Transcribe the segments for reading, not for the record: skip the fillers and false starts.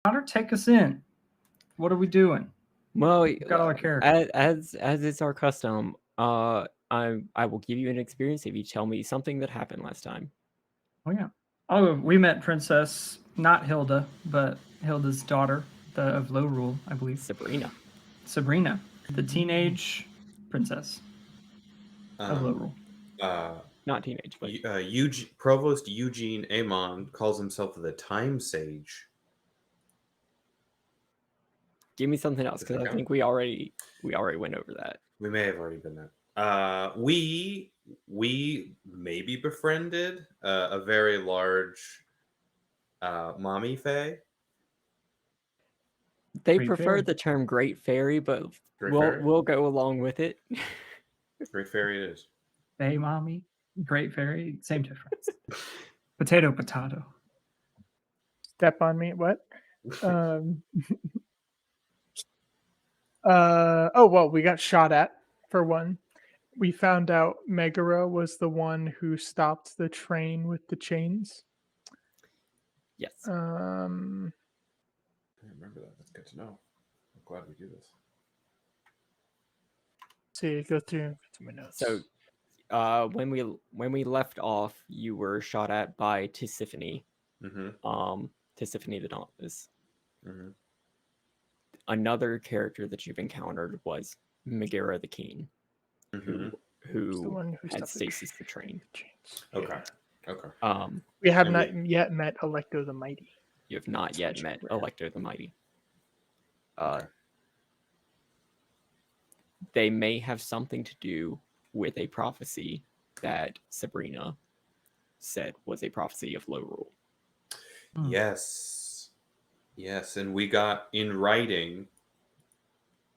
Connor, take us in. What are we doing? Well, We've got all our characters. as it's our custom, I will give you an experience if you tell me something that happened last time. Oh yeah. Oh, we met Princess, not Hilda, but Hilda's daughter, of Lorule, I believe. Sabrina. Sabrina, the teenage princess of Lorule. Not teenage, but Provost Eugene Amon calls himself the Time Sage. give me something else because I think we already went over that. We may have already been there. We maybe befriended a very large mommy fae. They Great prefer fairy. the term Great Fairy, but Fairy? we'll go along with it. Great Fairy it is. Hey, mommy. Great fairy. Same difference. Potato, potato. Step on me. What? Oh, well, we got shot at, for one. We found out Megara was the one who stopped the train with the chains. Yes. I remember that. That's good to know. I'm glad we do this. See, go through my notes. So, when we left off, you were shot at by Tisiphone. Tisiphone the Dauntless. Another character that you've encountered was Megara the Keen, who had stasis the train. Okay. We have not yet met Alecto the Mighty. You have not yet met Alecto the Mighty. They may have something to do with a prophecy that Sabrina said was a prophecy of Lorule. Yes, and we got in writing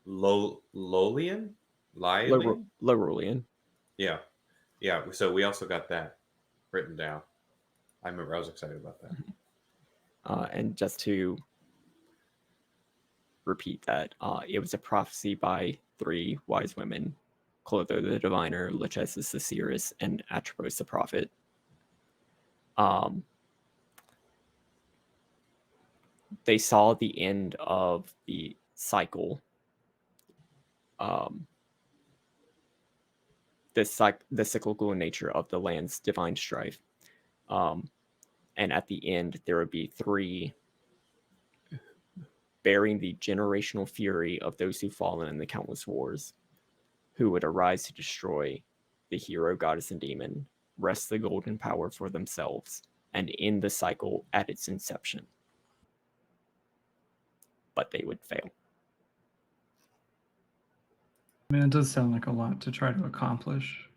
Lolian? Lorulean. Yeah. So we also got that written down. I remember I was excited about that. And just to repeat that, it was a prophecy by 3 wise women: Clotho the Diviner, Lachesis the Seeress, and Atropos the Prophet. They saw the end of the cycle. The cyclical nature of the land's divine strife. And at the end, there would be 3 bearing the generational fury of those who've fallen in the countless wars, who would arise to destroy the hero, goddess, and demon, wrest the golden power for themselves, and end the cycle at its inception. But they would fail. I mean, it does sound like a lot to try to accomplish.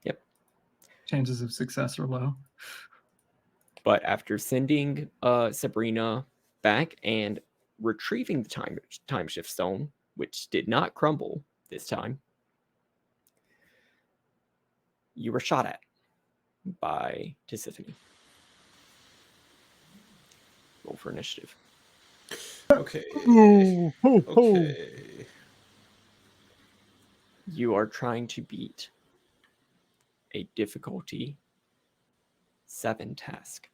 Yep. Chances of success are low. But after sending Sabrina back and retrieving the time shift stone, which did not crumble this time, you were shot at by Tisiphone. Roll for initiative. Okay. You are trying to beat a difficulty 7 task.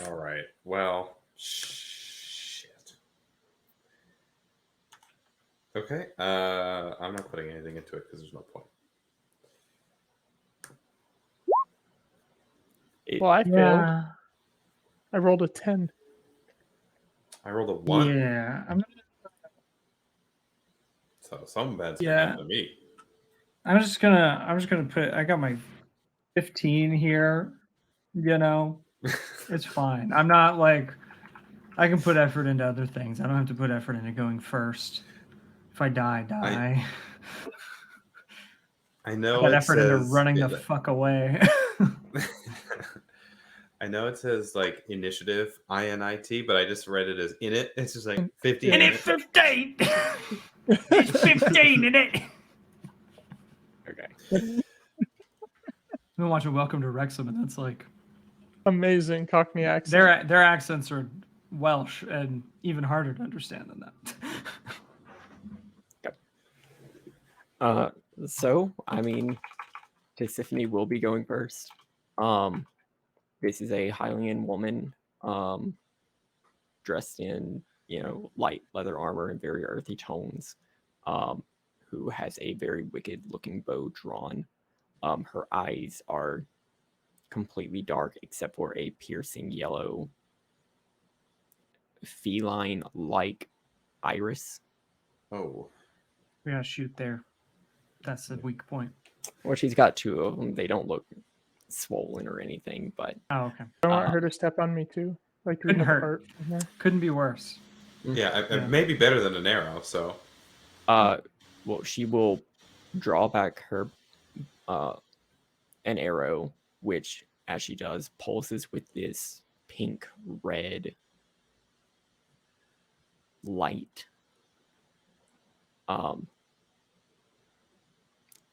All right. Well, shit. Okay. I'm not putting anything into it because there's no point. Well, I failed. I rolled a 10. I rolled a 1. Yeah. So some bad's gonna happen to me. I'm just gonna put. I got my 15 here. It's fine. I'm not like. I can put effort into other things. I don't have to put effort into going first. If I die. I know. Put effort into running the fuck away. I know it says like initiative INIT, but I just read it as in it. It's just like 15. In it 15. It's 15 in it. Okay. I've been watching Welcome to Wrexham, and that's like amazing Cockney accent. Their accents are Welsh and even harder to understand than that. So I mean, Tisiphone will be going first. This is a Hylian woman. dressed in, light leather armor and very earthy tones, who has a very wicked looking bow drawn. Her eyes are completely dark except for a piercing yellow feline like iris. Oh. We gotta shoot there. That's the weak point. Well, she's got two of them. They don't look swollen or anything, but Oh, okay. I want her to step on me too. Like, do we Couldn't have hurt. art from her? Couldn't be worse. Yeah, Yeah. maybe better than an arrow. So well, she will draw back her an arrow, which, as she does, pulses with this pink red light,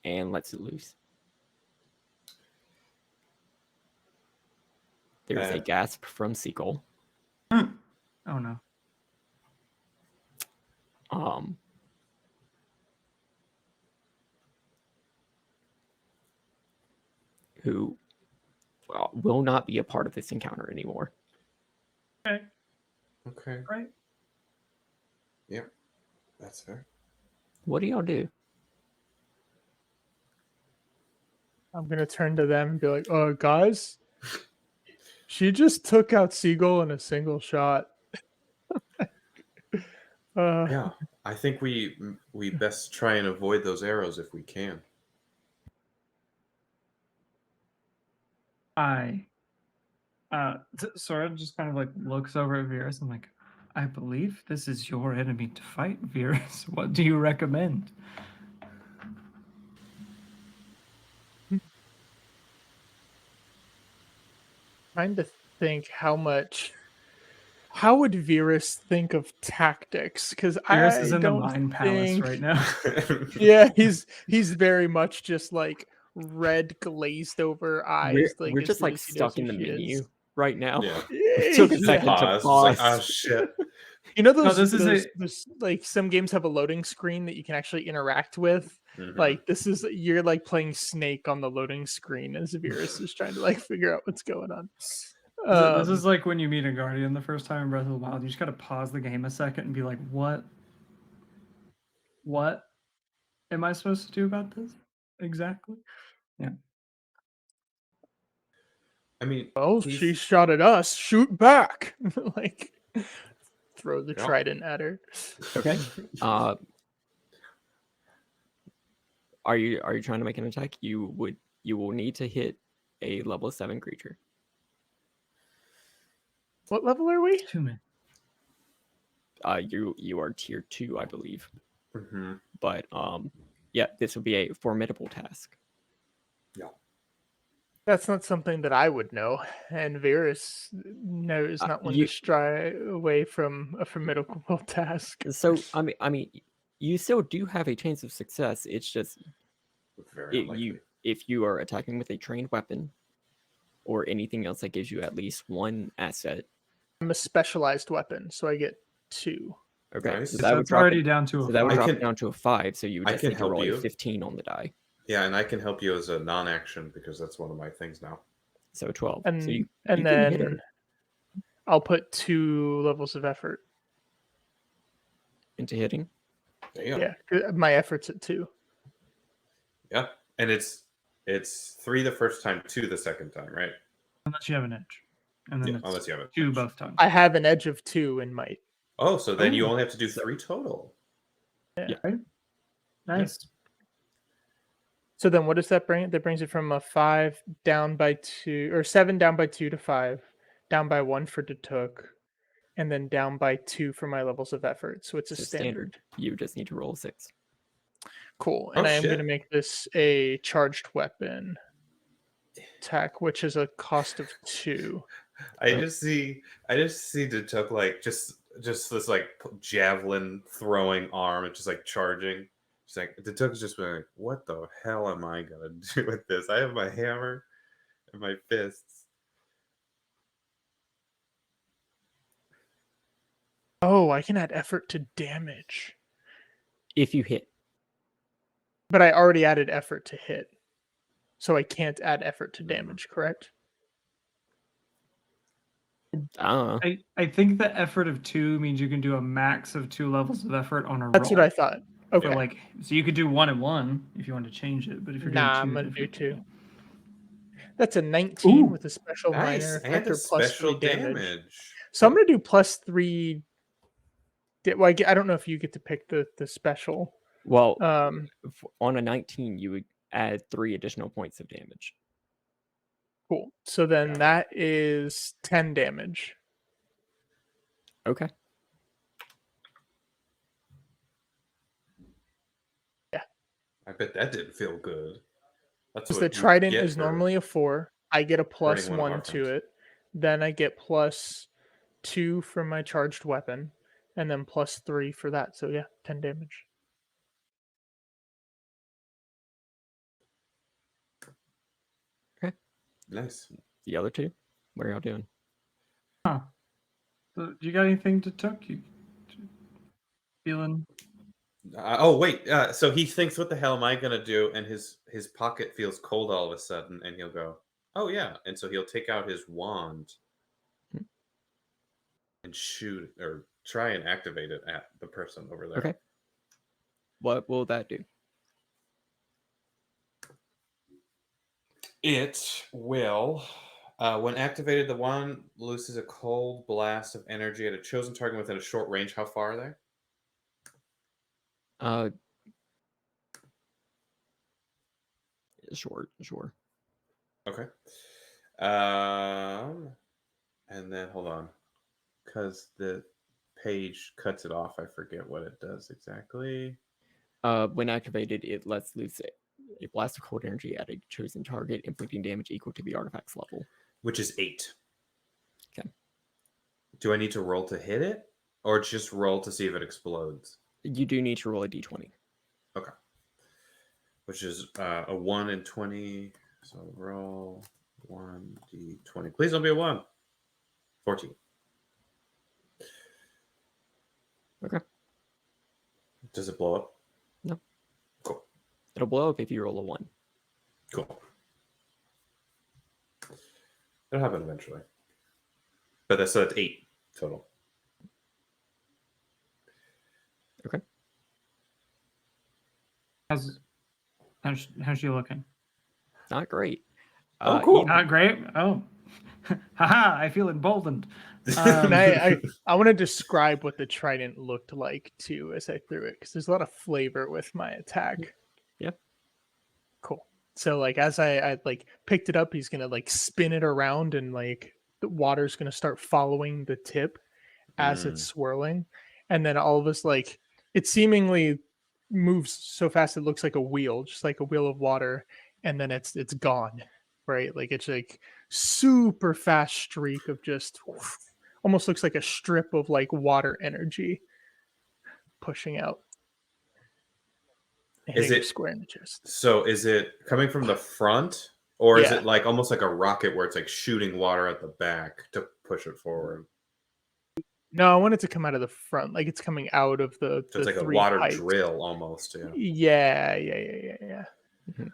and lets it loose. There's a gasp from Seagull. Oh no. Who will not be a part of this encounter anymore. Okay. okay, Right. yep, that's fair. What do y'all do? I'm gonna turn to them and be like, guys, she just took out Seagull in a single shot. Yeah, I think we best try and avoid those arrows if we can. Sora just kind of like looks over at Virus and like, I believe this is your enemy to fight, Virus. What do you recommend? Trying to think how would Virus think of tactics? Because Virus I is in the don't Mind Palace think... right now. Yeah, he's very much just like red glazed over eyes. We're as just soon like as he knows stuck who in the she menu is. right now. Yeah. It took a Yeah. second to Pause. It's like, pause. oh shit. You know No, those, this is those like some games have a loading screen that you can actually interact with. Mhm. Like this is you're like playing Snake on the loading screen as Virus is trying to like figure out what's going on. This is like when you meet a Guardian the first time in Breath of the Wild. You just gotta pause the game a second and be like, what am I supposed to do about this? Exactly. Yeah. I mean, well, he's- she shot at us. Shoot back! Like throw the Yeah. trident at her. Okay. Are you trying to make an attack? You will need to hit a level 7 creature. What level are we? 2 minutes. You are tier 2, I believe. Mhm. But yeah, this would be a formidable task. That's not something that I would know, and Virus knows not one to stray away from a formidable task. So I mean, you still do have a chance of success. It's just Very unlikely. if you are attacking with a trained weapon or anything else that gives you at least one asset. I'm a specialized weapon, so I get 2. Okay, Nice. so So that would That's drop already it, down to a so that would five. drop down to a 5. So you would I just can need to help roll you. a 15 on the die. Yeah, and I can help you as a non-action because that's one of my things now. So 12. And so you and can hit her. then I'll put 2 levels of effort. Into hitting. Damn. Yeah, 'cause my effort's at 2. Yeah, and it's 3 the first time, 2 the second time, right? Unless you have an edge. And then Yeah, it's unless you have it. 2 both times. I have an edge of 2 in might. Oh, so then you Oh. only have to do 3 total. Nice. So then what does that bring? That brings it from a 5 down by 2, or 7 down by 2 to 5, down by 1 for Detook, and then down by 2 for my levels of effort. So it's a So standard. You just need to roll a 6. Cool. And Oh, I am going to shit. make this a charged weapon attack, which is a cost of 2. I just see Detook like just this like javelin throwing arm. It's just like charging. It's like Detook's just been like, what the hell am I gonna do with this? I have my hammer and my fists. Oh, I can add effort to damage. If you hit. But I already added effort to hit. So I can't add effort to damage, correct? I don't know. I think the effort of 2 means you can do a max of 2 levels of effort on a That's roll. what I thought. Okay. So so you could do 1 and 1 if you want to change it, but if you're doing Nah, 2 I'm gonna do different- 2. That's a 19 Ooh, with a special minor Nice, and effect a or plus 3 special damage. damage. So I'm gonna do plus 3. Well, I don't know if you get to pick the special. Well, Um, on a 19, you would add 3 additional points of damage. cool. So then Yeah. that is 10 damage. Okay. I bet that didn't feel good. That's Because what the you trident get is for normally a 4. I get a plus hurting one of our 1 to friends. it. Then I get plus 2 from my charged weapon, and then plus 3 for that. So yeah, 10 damage. Nice. The other 2? What are y'all doing? So, do you got anything to took? You feeling? Oh wait, so he thinks, "What the hell am I gonna do?" And his pocket feels cold all of a sudden, and he'll go, "Oh yeah!" And so he'll take out his wand Hmm. and shoot or try and activate it at the person over there. Okay. What will that do? It will. When activated, the wand looses a cold blast of energy at a chosen target within a short range. How far are they? Sure. Okay. And then hold on, because the page cuts it off. I forget what it does exactly. When activated, it lets loose a blast of cold energy at a chosen target, inflicting damage equal to the artifact's level. Which is 8. Okay. Do I need to roll to hit it, or just roll to see if it explodes? You do need to roll a d20. Okay. Which is a 1 and 20. So roll 1d20. Please don't be a 1. 14. Okay. Does it blow up? No. Cool. It'll blow up if you roll a 1. Cool. It'll happen eventually. But that's 8 total. Okay. How's she looking? Not great. Oh, cool. Not great. Oh, haha! I feel emboldened. And I want to describe what the trident looked like too as I threw it, because there's a lot of flavor with my attack. Yeah. Cool. So like as I like picked it up, he's gonna like spin it around, and like the water's gonna start following the tip as it's swirling, and then all of us like it seemingly moves so fast it looks like a wheel, just like a wheel of water, and then it's gone, right? Like it's like super fast streak of just almost looks like a strip of like water energy pushing out. Is Hitting it square in the chest? So is it coming from the front, or is Yeah. it like almost like a rocket where it's like shooting water at the back to push it forward? No, I want it to come out of the front, like it's coming out of the So it's like a 3 water pipes. drill almost. Yeah. Yeah. Mm-hmm.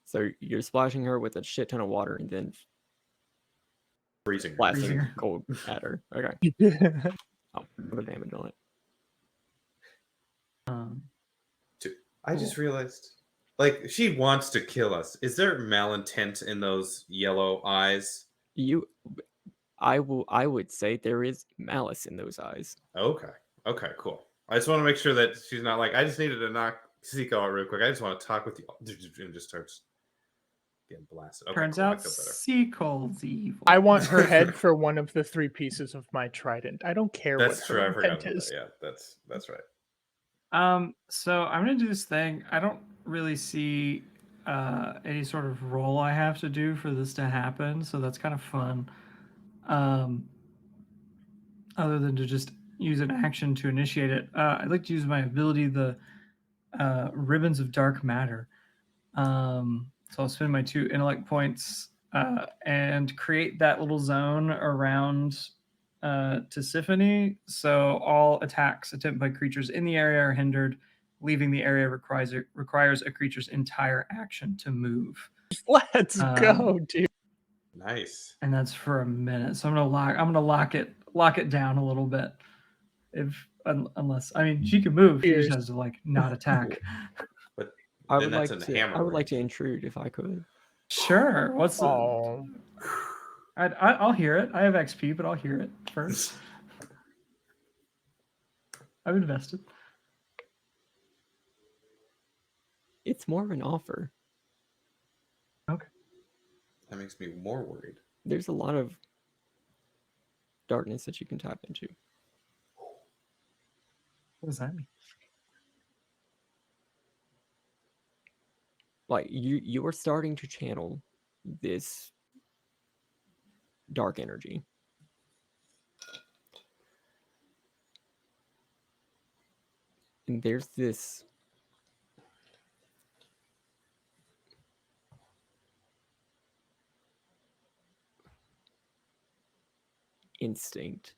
So you're splashing her with a shit ton of water and then Freezing. blasting her. cold at her. Okay. Yeah. Oh, put the damage on it. I just realized, like, she wants to kill us. Is there malintent in those yellow eyes? I would say there is malice in those eyes. Okay, cool. I just want to make sure that she's not like, I just needed to knock Seiko out real quick. I just want to talk with you. And just starts getting blasted. Okay, Turns cool. I out feel better. Seacold's evil. I want her head for one of the 3 pieces of my trident. I don't care That's what true. her I forgot intent about is. that. Yeah, that's right. So I'm gonna do this thing. I don't really see any sort of role I have to do for this to happen, so that's kind of fun. Other than to just use an action to initiate it, I'd like to use my ability, the Ribbons of Dark Matter. So I'll spend my 2 intellect points and create that little zone around Tisiphone. So all attacks attempted by creatures in the area are hindered. Leaving the area requires a creature's entire action to move. Let's go, dude. Nice. and that's for a minute. So I'm gonna lock it down a little bit. Unless I mean she can move, she just Cheers. has to like not attack. But I then would that's like a to. hammer I would like to range. intrude if I could. Sure. What's the? Oh, I'll hear it. I have XP, but I'll hear it first. I've invested. It's more of an offer. Okay. That makes me more worried. There's a lot of darkness that you can tap into. What does that mean? Like you are starting to channel this dark energy. And there's this instinct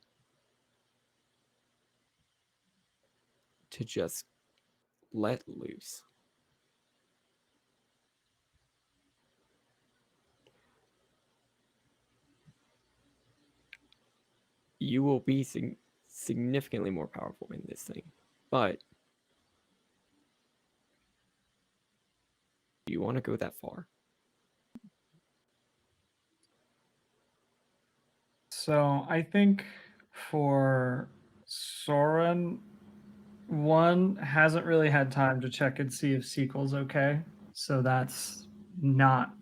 to just let loose. You will be significantly more powerful in this thing, but do you want to go that far? So I think for Soren, one hasn't really had time to check and see if Sequel's okay. So that's not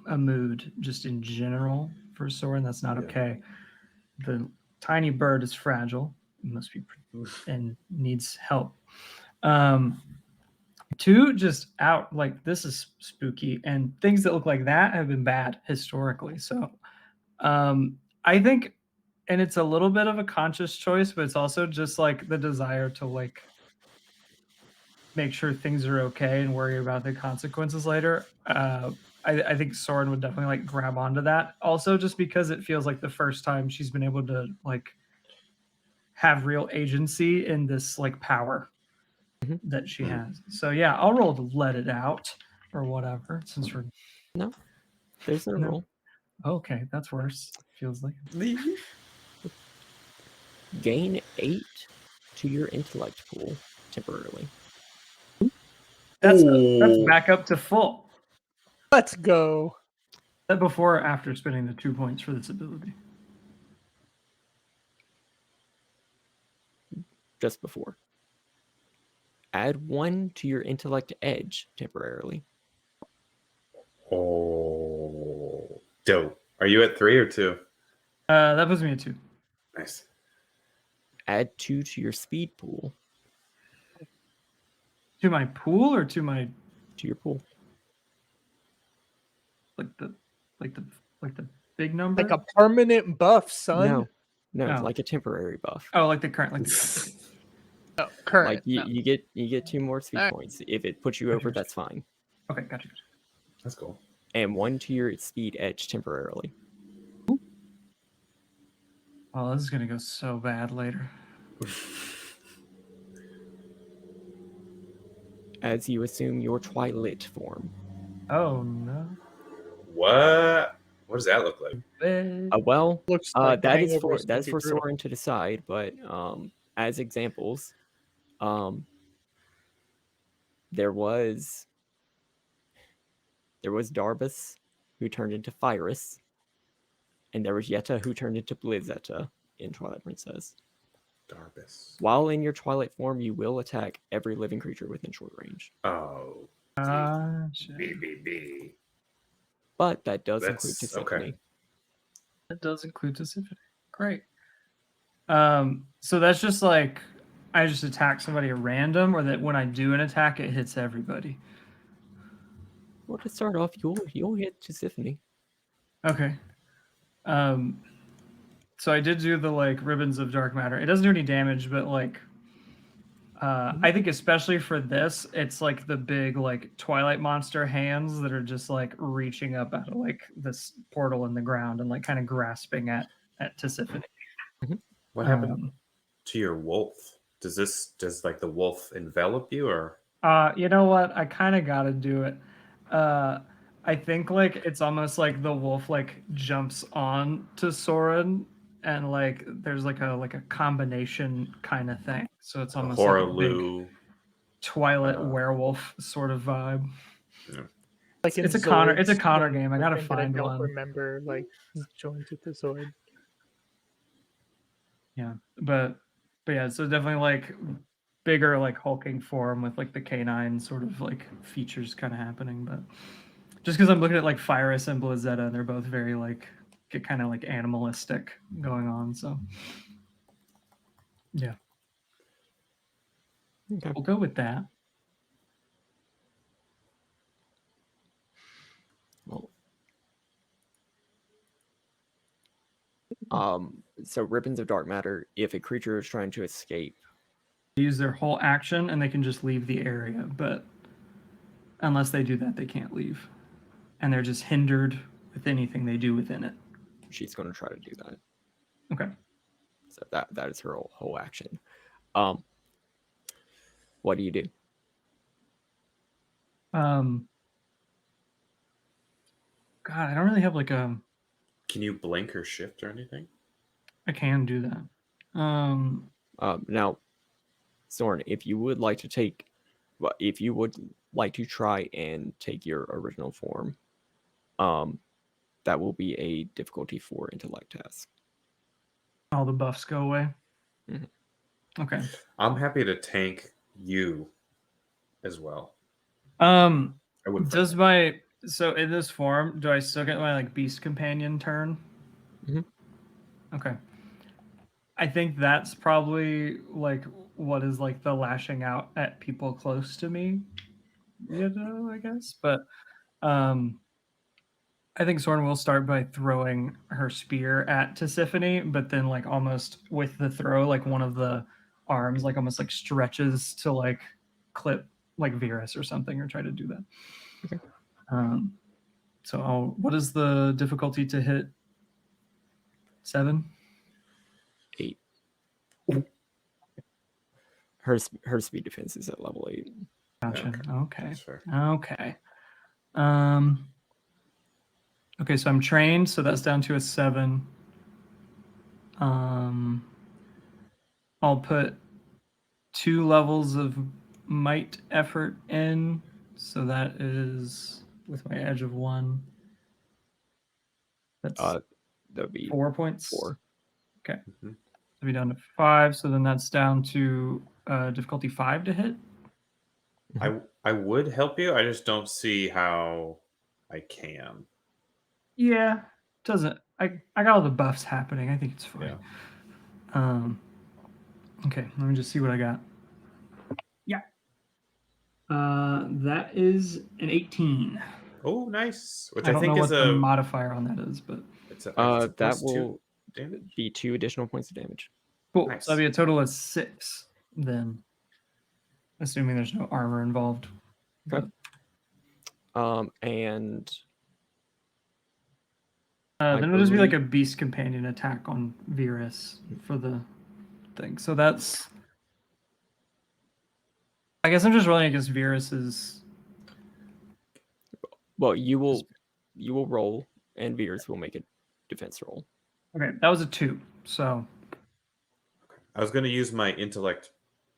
a mood just in general for Soren. That's not Yeah. okay. The tiny bird is fragile. It must be and needs help. Two, just out like this is spooky, and things that look like that have been bad historically. So I think, and it's a little bit of a conscious choice, but it's also just like the desire to like make sure things are okay and worry about the consequences later. I think Soren would definitely like grab onto that. Also, just because it feels like the first time she's been able to like have real agency in this like power that she has. So yeah, I'll roll to let it out or whatever. Since we're No, there's no rule. okay, that's worse. Feels like Gain 8 to your intellect pool temporarily. that's Ooh. back up to full. let's go. That before or after spending the 2 points for this ability? Just before. Add 1 to your intellect edge temporarily. Oh, dope. Are you at 3 or 2? That puts me at 2. Nice. Add 2 to your speed pool. To my pool or to my To your pool. like the big number? Like a permanent buff, son. No, Oh. like a temporary buff. Oh, like the current, like the, Oh, current. Like you, no. you get 2 more speed Alright. points. If it puts you over, that's fine. okay, gotcha. That's cool. And 1 to your speed edge temporarily. Oh, this is gonna go so bad later. As you assume your Twilight form. Oh no. What? What does that look like? Well, Looks like The that is Hangover for is gonna that's be for brutal. Soren to decide. But as examples, there was Darbus, who turned into Pyrus, and there was Yetta, who turned into Blizzetta in Twilight Princess. Darbus. While in your Twilight form, you will attack every living creature within short range. Oh. Gotcha. B. But that does include That's Tisiphone. okay. That does include Tisiphone. Great. So that's just like I just attack somebody at random, or that when I do an attack, it hits everybody. Well, to start off, you'll hit Tisiphone. Okay. So I did do the like ribbons of dark matter. It doesn't do any damage, but like I think especially for this, it's like the big like Twilight monster hands that are just like reaching up out of like this portal in the ground and like kind of grasping at Tisiphone. What happened to your wolf? Does like the wolf envelop you or? You know what? I kind of got to do it. I think like it's almost like the wolf like jumps on to Soren and like there's like a combination kind of thing. So it's The almost like a big Horaloo. Twilight werewolf sort of vibe. Yeah. Like in It's a Connor. It's a Zords, Connor when game. I the gotta thing that I find don't one. remember like joins with the Zord. Yeah, but yeah, so definitely like bigger like hulking form with like the canine sort of like features kind of happening. But just because I'm looking at like Fyrus and Blizzetta, and they're both very like get kind of like animalistic going on. So yeah, Okay. we'll go with that. Well, so ribbons of dark matter. If a creature is trying to escape, They use their whole action and they can just leave the area, but unless they do that, they can't leave, and they're just hindered with anything they do within it. she's going to try to do that. Okay. So that is her whole action. What do you do? God, I don't really have like a. Can you blink or shift or anything? I can do that. Now, Soren, if you would like to take, well, if you would like to try and take your original form, that will be a difficulty 4 intellect task. All the buffs go away. Mhm. Okay. I'm happy to tank you as well. I wouldn't fight does that. my so in this form, do I still get my like beast companion turn? Mhm. Okay. I think that's probably like what is like the lashing out at people close to me, I guess. But I think Soren will start by throwing her spear at Tisiphone, but then like almost with the throw, like one of the arms like almost like stretches to like clip like Virus or something, or try to do that. Okay. So what is the difficulty to hit? 7? 8. Her speed defense is at level 8. Gotcha. Okay. That's fair. Okay. Okay, so I'm trained, so that's down to a 7. I'll put 2 levels of might effort in, so that is with my edge of 1. That's That would be 4 points. 4. Okay. Mhm. So be down to 5. So then that's down to difficulty 5 to hit. I would help you. I just don't see how I can. Yeah, doesn't. I got all the buffs happening. I think it's fine. Yeah. Okay, let me just see what I got. Yeah. That is an 18. Oh, nice. Which I I don't know think what is the a modifier on that is, but it's a That plus will 2 damage. be 2 additional points of damage. cool. Nice. So that'd be a total of 6 then, assuming there's no armor involved. Okay. And Then it'll just be like a beast companion attack on Virus for the thing. So that's. I guess I'm just rolling against Virus's. well, you will roll, and Veers will make a defense roll. Okay, that was a 2. So I was going to use my intellect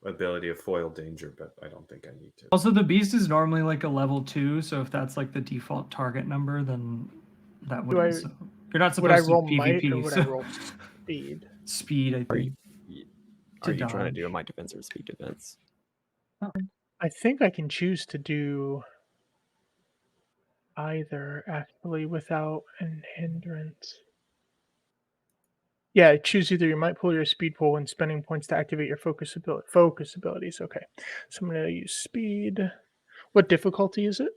ability of foil danger, but I don't think I need to. also the beast is normally like a level 2. So if that's like the default target number, then that would. So you're not Would I supposed to roll might PvP. or would so I roll speed? speed, I think. Are you trying to dodge. do a might defense or speed defense? I think I can choose to do either actually without an hindrance. Yeah, choose either your might pool or your speed pool when spending points to activate your focus abilities. Okay, so I'm going to use speed. What difficulty is it?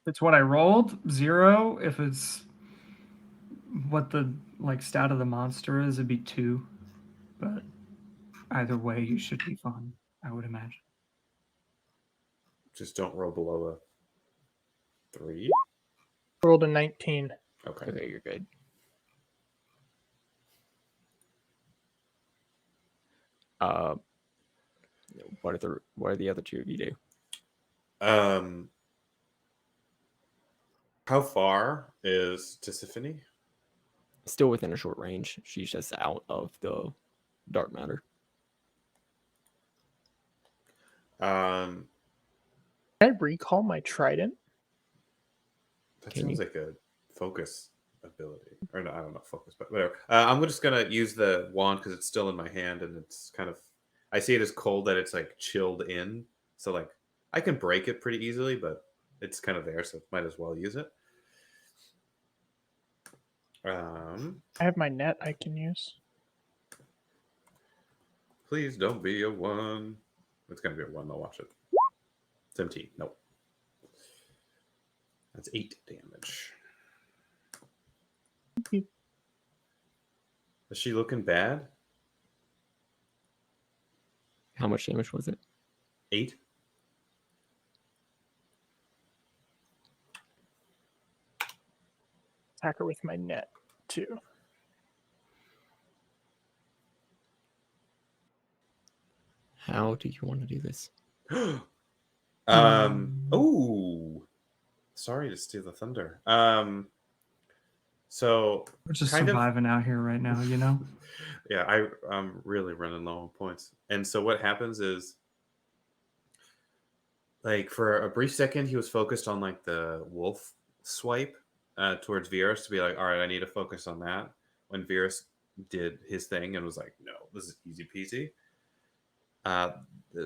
It's what I rolled, 0. If it's what the like stat of the monster is, it'd be 2. But either way, you should be fine, I would imagine. Just don't roll below a 3. I rolled a 19. Okay. Okay, you're good. What are the other two of you do? How far is Tisiphone? Still within a short range. She's just out of the dark matter. Um, Can I recall my trident? that Can sounds you? like a focus ability, or no, I don't know focus, but whatever. I'm just gonna use the wand because it's still in my hand and it's kind of. I see it as cold that it's like chilled in, so like I can break it pretty easily, but it's kind of there, so might as well use it. I have my net I can use. Please don't be a 1. It's gonna be a 1. I'll watch it. 17. Nope. That's 8 damage. Is she looking bad? How much damage was it? 8. Attack her with my net too. How do you want to do this? Oh, sorry to steal the thunder. So We're just kind of- surviving out here right now, you know? yeah, I'm really running low on points. And so what happens is, like, for a brief second, he was focused on like the wolf swipe towards Virus to be like, all right, I need to focus on that. When Virus did his thing and was like, no, this is easy peasy.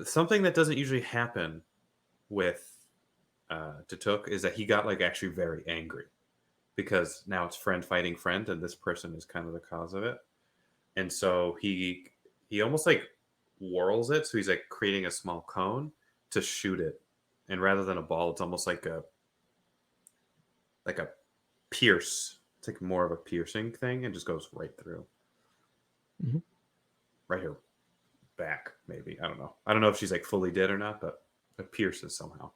Something that doesn't usually happen with Tatuk is that he got like actually very angry because now it's friend fighting friend, and this person is kind of the cause of it. And so he almost like whirls it, so he's like creating a small cone to shoot it, and rather than a ball, it's almost like a pierce. It's like more of a piercing thing, and just goes right through. Mhm. Right here, back maybe. I don't know. I don't know if she's like fully dead or not, but it pierces somehow.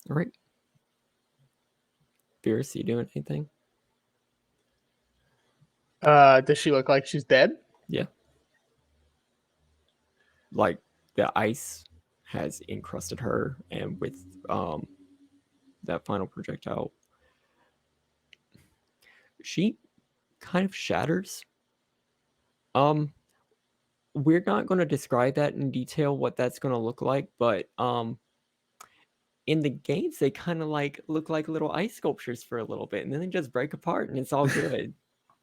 All right. Fierce, you doing anything? Does she look like she's dead? Yeah. Like the ice has encrusted her, and with that final projectile, she kind of shatters. We're not going to describe that in detail what that's going to look like, but in the games they kind of like look like little ice sculptures for a little bit, and then they just break apart, and it's all good.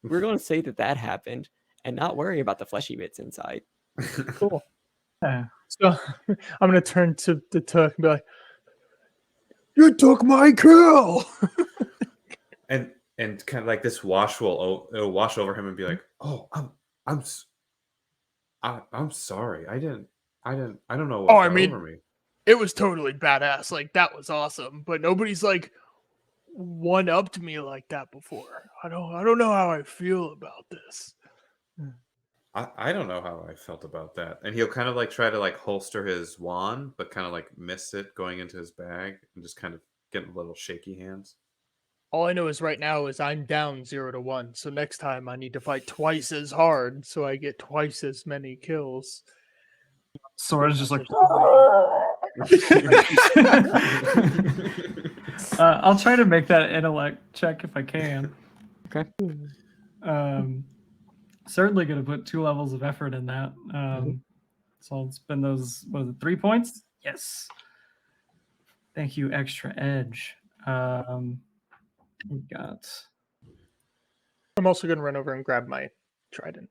We're going to say that happened, and not worry about the fleshy bits inside. Cool. Yeah. So I'm gonna turn to the Took and be like, "You took my kill." and kind of like this wash it'll wash over him and be like, "Oh, I'm sorry. I don't know what Oh, I got mean- over me." It was totally badass. Like that was awesome. But nobody's like one upped me like that before. I don't know how I feel about this. I don't know how I felt about that. And he'll kind of like try to like holster his wand, but kind of like miss it going into his bag and just kind of getting little shaky hands. All I know is right now is I'm down 0-1. So next time I need to fight twice as hard so I get twice as many kills. Sora's just like, That's I'll try to make that intellect check if I can. Okay. Certainly going to put 2 levels of effort in that. So I'll spend those, what is it, 3 points? Yes. Thank you, Extra Edge. We got I'm also gonna run over and grab my trident.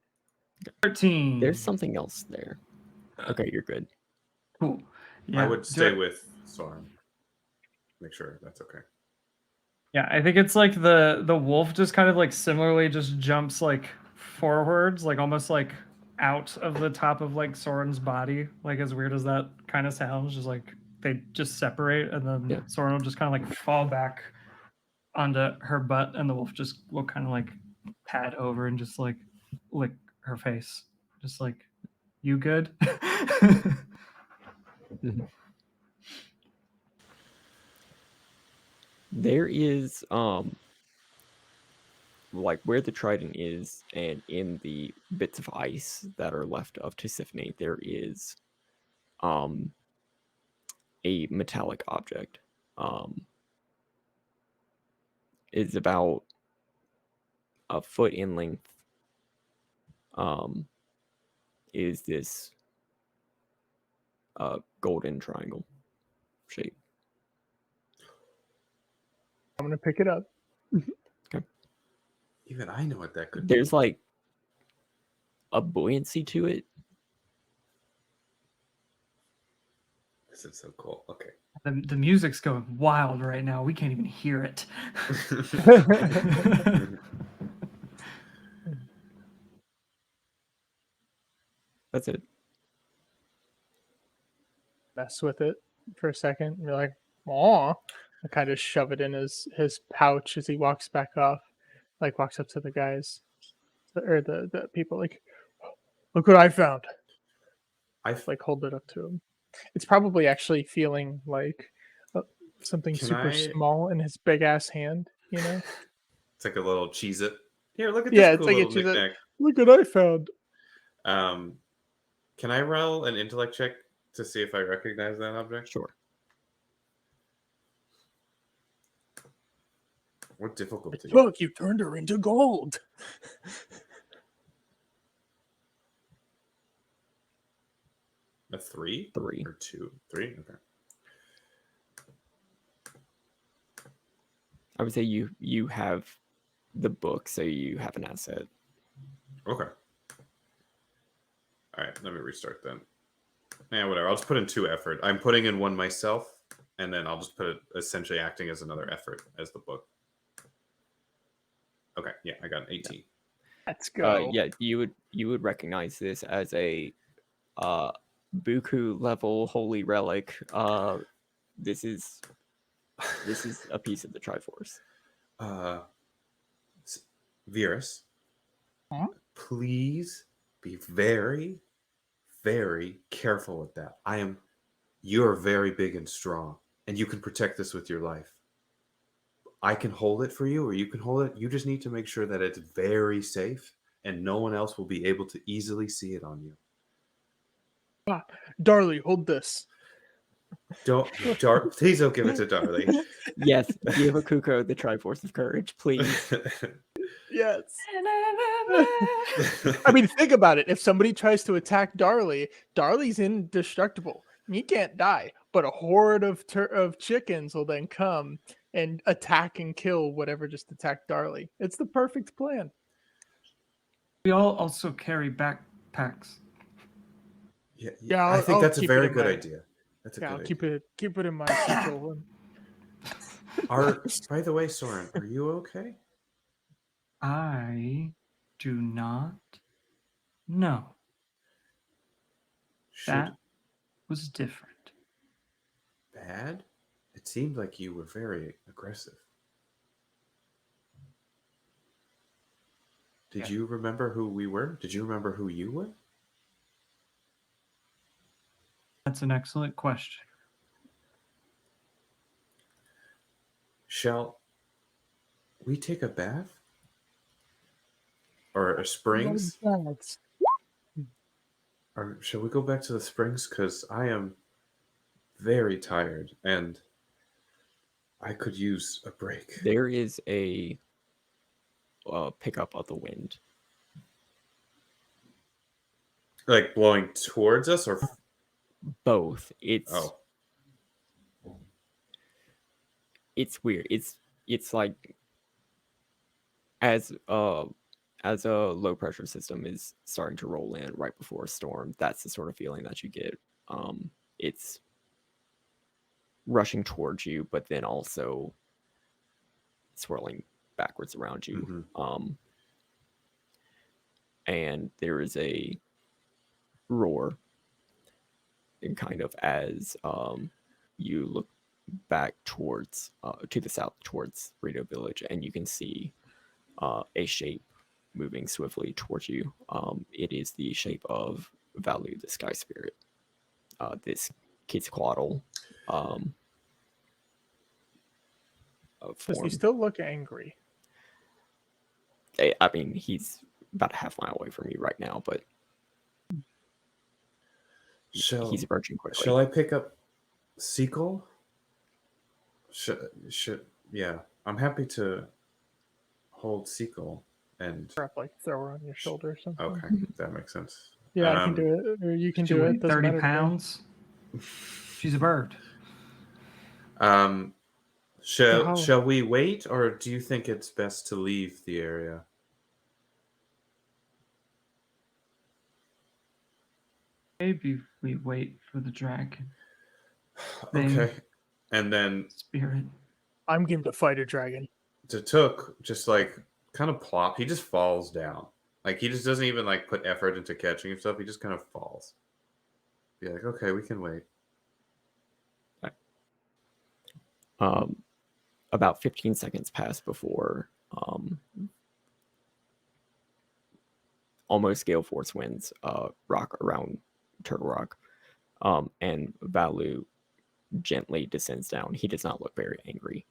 13. There's something else there. Okay, you're good. Cool. I would stay do with Soren. Make sure that's okay. Yeah, I think it's like the wolf just kind of like similarly just jumps like forwards, like almost like out of the top of like Soren's body. Like as weird as that kind of sounds, just like they just separate, and then Yeah. Soren will just kind of like fall back onto her butt, and the wolf just will kind of like pat over and just like lick her face, just like, you good? There is like where the trident is, and in the bits of ice that are left of Tisiphone, there is a metallic object. It's about a foot in length. Is this golden triangle shape? I'm gonna pick it up. Even I know what that could be. There's like a buoyancy to it. This is so cool. Okay. The music's going wild right now. We can't even hear it. That's it. Mess with it for a second. And you're like, "Aw!" I kind of shove it in his pouch as he walks back off. Like walks up to the guys, or the people. Like, look what I found. I Like hold it up to him. It's probably actually feeling like something Can super I- small in his big ass hand. You know? It's like a little Cheez-It. Here, look at Yeah, this it's cool like a little Cheez-It. knickknack. Look what I found. Can I roll an intellect check to see if I recognize that object? Sure. What difficulty? Look, you turned her into gold. A 3? 3. Or 2? 3? Okay. I would say you have the book, so you have an asset. Okay. All right, let me restart then. Yeah, whatever. I'll just put in 2 effort. I'm putting in 1 myself, and then I'll just put it essentially acting as another effort as the book. Okay, yeah, I got an 18. Let's go. Yeah, you would recognize this as a Buku level holy relic. This is a piece of the Triforce. Virus, Huh? please be very, very careful with that. You're very big and strong, and you can protect this with your life. I can hold it for you, or you can hold it. You just need to make sure that it's very safe, and no one else will be able to easily see it on you. Darley, hold this. Please don't give it to Darley. Yes, give Akuko the Triforce of Courage, please. Yes. I mean, think about it. If somebody tries to attack Darley, Darley's indestructible. He can't die. But a horde of chickens will then come and attack and kill whatever just attacked Darley. It's the perfect plan. We all also carry backpacks. Yeah, I I'll think that's a keep it very in good mind. idea. That's a Yeah, good I'll idea. keep it in mind. Central. By the way, Soren, are you okay? I do not know. Should That was different. bad? It seemed like you were very aggressive. Did you remember who we were? Did you remember who you were? That's an excellent question. Shall we take a bath? Or a springs? Or shall we go back to the springs? Because I am very tired and I could use a break. There is a pickup of the wind. Like blowing towards us or Both. It's weird. It's like as a low pressure system is starting to roll in right before a storm, that's the sort of feeling that you get. It's rushing towards you, but then also swirling backwards around you. Mhm. And there is a roar, and kind of as you look back towards to the south towards Radio Village, and you can see a shape moving swiftly towards you. It is the shape of Valu, the Sky Spirit. This Quetzalcoatl Does he form. still look angry? I mean, he's about a half mile away from you right now, but he's approaching quickly. Shall I pick up Sequel? Should yeah. I'm happy to hold Sequel and Perhaps like throw her on your shoulder or something. okay, that makes sense. Yeah, I can do it, or you can She do it. weighed Doesn't 30 matter to me. pounds. She's a bird. Um, how- shall we wait, or do you think it's best to leave the area? Maybe we wait for the dragon thing. Okay, and then Spirit. I'm game to fight a dragon. Tatuk just like kind of plop. He just falls down. Like he just doesn't even like put effort into catching himself. He just kind of falls. Be like, okay, we can wait. About 15 seconds pass before almost gale force winds rock around Turtle Rock, and Valu gently descends down. He does not look very angry.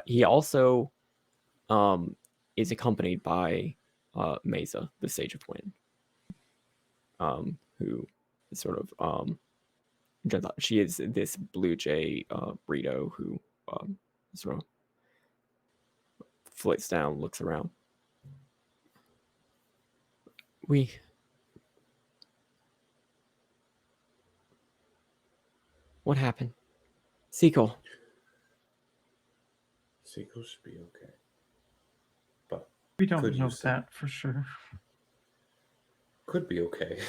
He also is accompanied by Mesa, the Sage of Wind, who is sort of she is this blue jay burrito who sort of flits down, looks around. What happened? Sequel. Sequel should be okay. But We don't could know use some- that for sure. could be okay.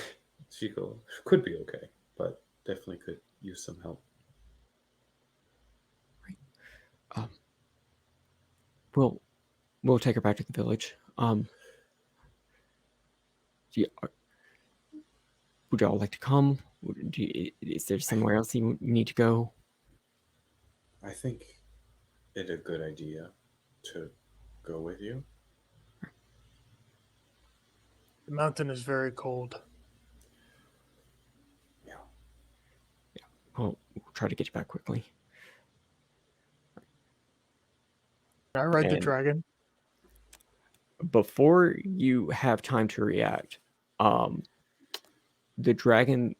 Sequel could be okay, but definitely could use some help. We'll take her back to the village. Would y'all like to come? Is there somewhere else you need to go? I think it's a good idea to go with you. The mountain is very cold. Yeah. We'll try to get you back quickly. Can I ride the And- dragon? Before you have time to react, the dragon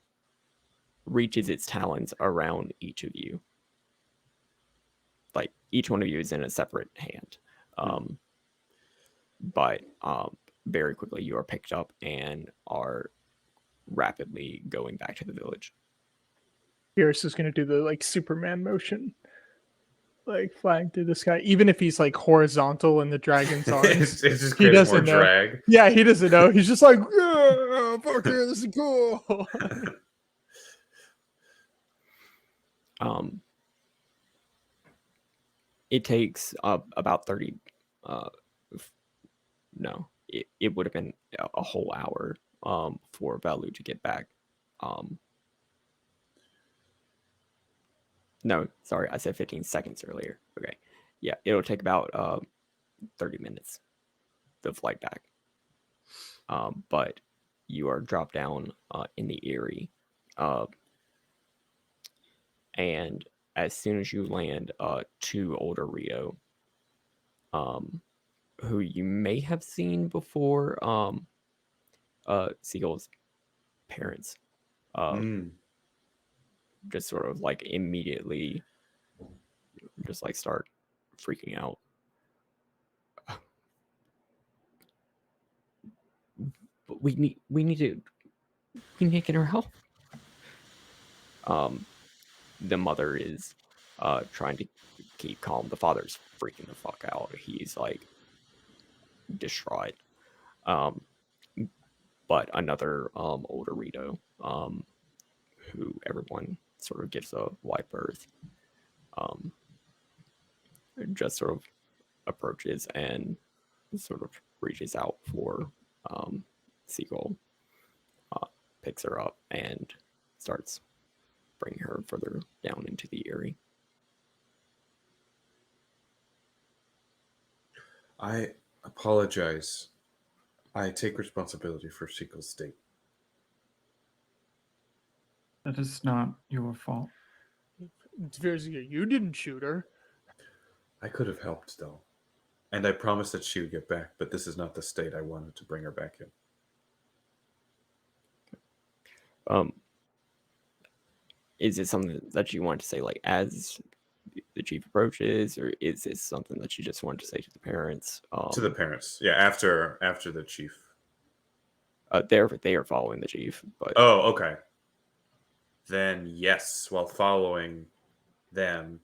reaches its talons around each of you. Like each one of you is in a separate hand. But very quickly you are picked up and are rapidly going back to the village. Pierce is going to do the like Superman motion, like flying through the sky, even if he's like horizontal in the dragon's arms. it's just He creating more doesn't know. drag. Yeah, he doesn't know. He's just like, yeah, fuck yeah, this is cool. It takes about 30 no, it would have been a whole hour for Valu to get back. No, sorry, I said 15 seconds earlier. Okay. Yeah, it'll take about 30 minutes the flight back. But you are dropped down in the Erie. And as soon as you land, two older Rio, who you may have seen before, Seagull's parents, just sort of like immediately just like start freaking out. But we need to get her help. The mother is trying to keep calm. The father's freaking the fuck out. He's like distraught. But another older Rito, who everyone sort of gives a wide berth, just sort of approaches and sort of reaches out for Seagull, picks her up and starts bringing her further down into the Erie. I apologize. I take responsibility for Sequel's state. That is not your fault. You didn't shoot her. I could have helped, though. And I promised that she would get back, but this is not the state I wanted to bring her back in. is it something that you want to say like as the chief approaches, or is this something that you just want to say to the parents? To the parents, yeah. After the chief. They are following the chief, but Oh, okay. Then yes, while following them,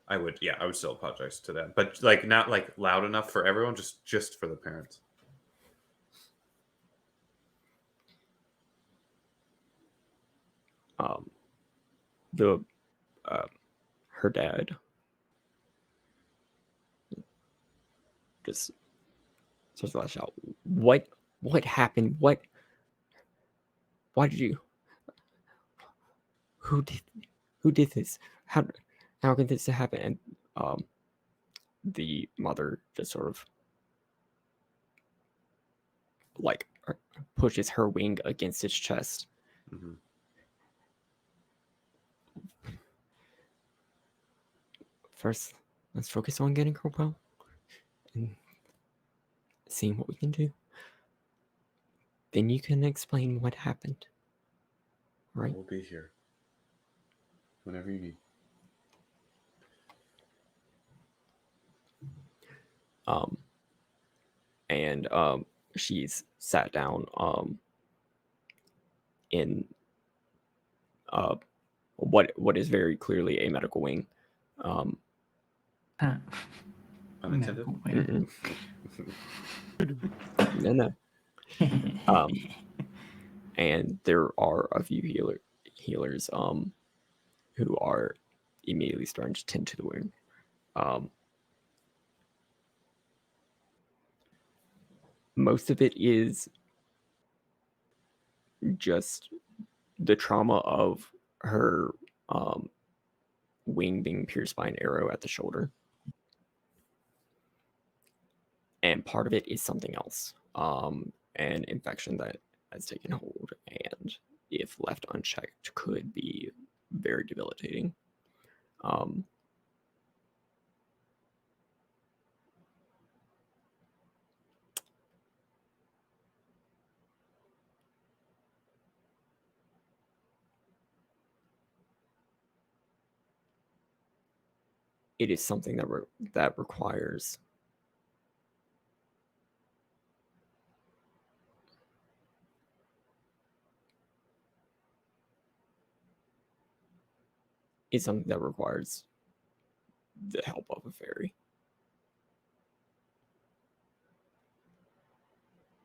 I would still apologize to them, but like not like loud enough for everyone, just for the parents. the her dad just starts to lash out. What happened? Why did you? Who did this? How can this happen? And the mother just sort of like pushes her wing against its chest. Mm-hmm. First, let's focus on getting her well and seeing what we can do. Then you can explain what happened. Right? We'll be here whenever you need. And she's sat down in what is very clearly a medical wing. Unintended. Mm-mm. No. And there are a few healers who are immediately starting to tend to the wound. Most of it is just the trauma of her wing being pierced by an arrow at the shoulder. And part of it is something else, an infection that has taken hold, and if left unchecked, could be very debilitating. It is something that requires is something that requires the help of a fairy.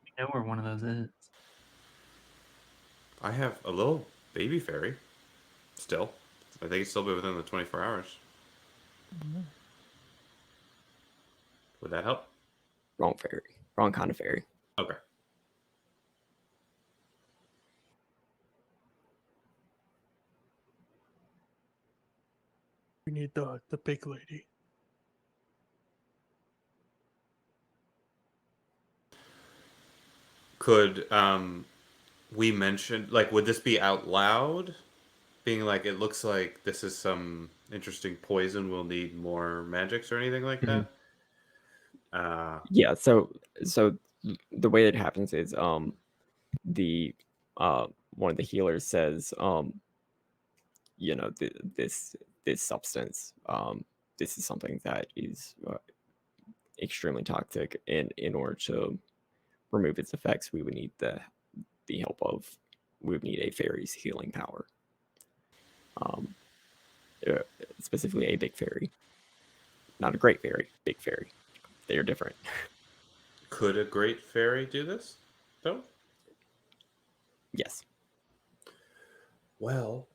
You know where one of those is. I have a little baby fairy. Still, I think it's still be within the 24 hours. Would that help? Wrong fairy. Wrong kind of fairy. Okay. We need the big lady. Could we mention, like, would this be out loud? Being like, it looks like this is some interesting poison. We'll need more magics or anything like that. Yeah. So the way it happens is the one of the healers says this substance this is something that is extremely toxic, and in order to remove its effects we would need the help of we would need a fairy's healing power, specifically a big fairy, not a great fairy, big fairy. They are different. Could a great fairy do this, though? Yes. Well,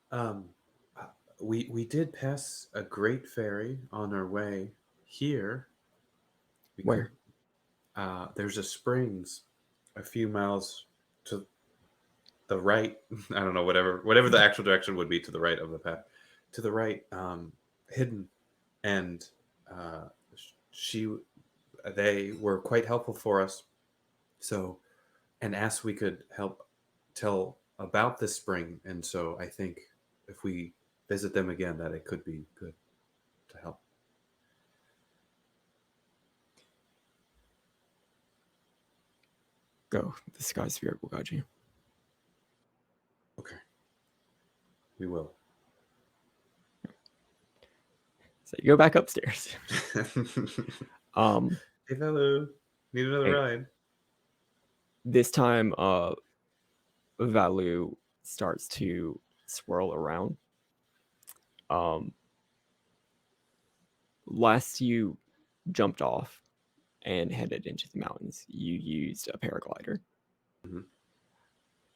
we did pass a great fairy on our way here. We Where? there's a springs a few miles to the right. I don't know, whatever the actual direction would be to the right of the path. To the right, hidden, and she they were quite helpful for us. So, and asked we could help tell about this spring, and so I think if we visit them again, that it could be good to help. Go. The sky spirit will guide you. Okay. We will. So you go back upstairs. Hey, hello. Need another Hey. ride? This time, Valu starts to swirl around. Last you jumped off and headed into the mountains, you used a paraglider. Mhm.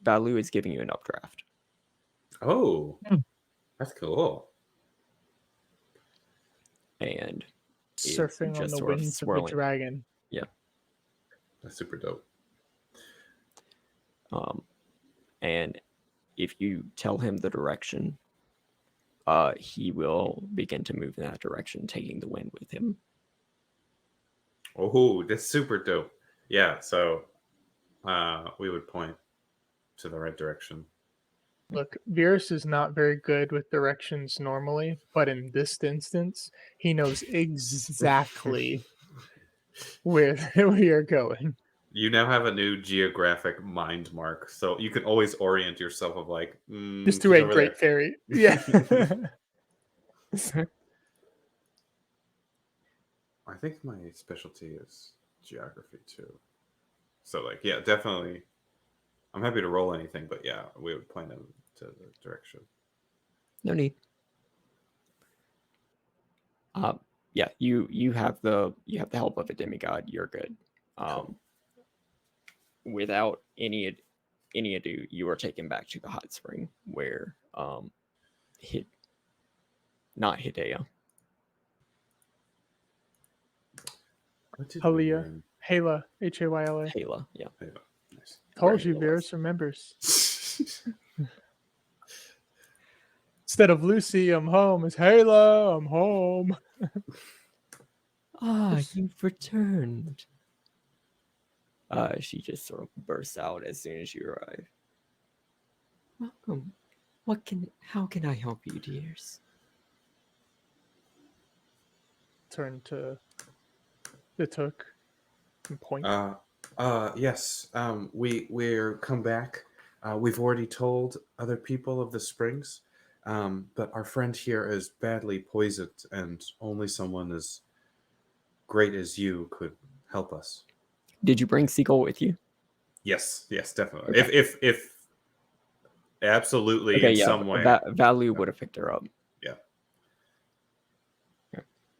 Valu is giving you an updraft. Oh, Hmm. that's cool. And it's Surfing on just the sort of wings of the swirling. dragon. That's super dope. And if you tell him the direction, he will begin to move in that direction, taking the wind with him. Oh, that's super dope. Yeah, so we would point to the right direction. Look, Virus is not very good with directions normally, but in this instance, he knows exactly where we are going. You now have a new geographic mind mark, so you can always orient yourself of like, Just she's to a over great there. fairy. Yeah. I think my specialty is geography too. So like, yeah, definitely. I'm happy to roll anything, but yeah, we would point them to the direction. No need. Yeah, you have the help of a demigod. You're good. Cool. Without any ado, you are taken back to the hot spring where not Hideo. What did we Halia. learn? Hala. Hayla. Hayla, yeah. Hey, nice. Told you, Right. Virus remembers. Instead of Lucy, I'm home. It's Hala, I'm home. Ah, you've returned. She just sort of bursts out as soon as you arrive. Welcome. How can I help you, dears? Turn to the Took and point. Yes. We're come back. We've already told other people of the springs, but our friend here is badly poisoned, and only someone as great as you could help us. Did you bring Seagull with you? Yes, definitely. Okay. If absolutely Okay, in yeah. some way, Valu would have picked her up.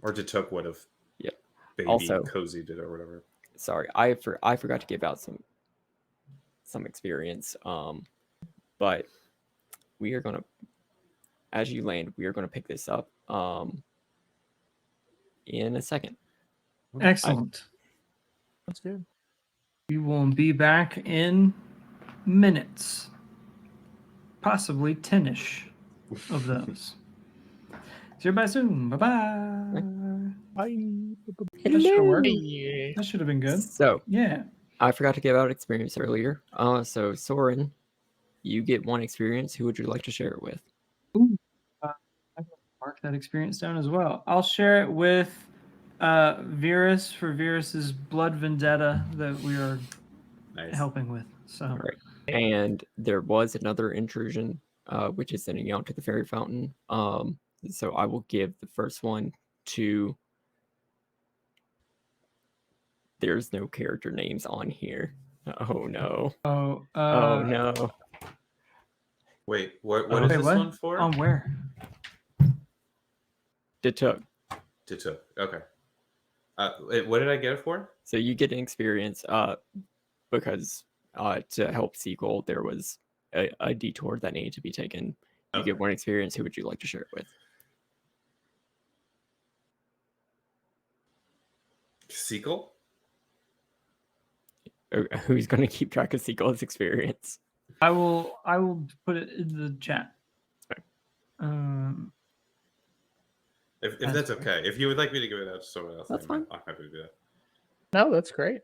or Detuk would have, Yeah. baby Also- cozied it or whatever. Sorry, I forgot to give out some experience. But we are gonna, as you land, we are gonna pick this up in a second. Excellent. That's good. We will be back in minutes, possibly 10-ish of those. See everybody soon. Bye-bye. Bye. That should have worked. Hey. That should have been good. So Yeah. I forgot to give out experience earlier. So Soren, you get one experience. Who would you like to share it with? Ooh. I'm gonna mark that experience down as well. I'll share it with Virus for Virus's blood vendetta that we are Nice. helping with. So All right. And there was another intrusion, which is sending you out to the fairy fountain. So I will give the first one to. There's no character names on here. Oh no. Oh no. Wait, what Oh. is wait, this what? one for? On where? Detuk. Detuk. Okay. What did I get it for? So you get an experience because to help Seagull, there was a detour that needed to be taken. You Okay. get one experience. Who would you like to share it with? Seagull? Who's going to keep track of Seagull's experience? I will put it in the chat. Okay. If That's that's fine. okay. If you would like me to give it out to someone else, That's I'm fine. happy to do that. No, that's great.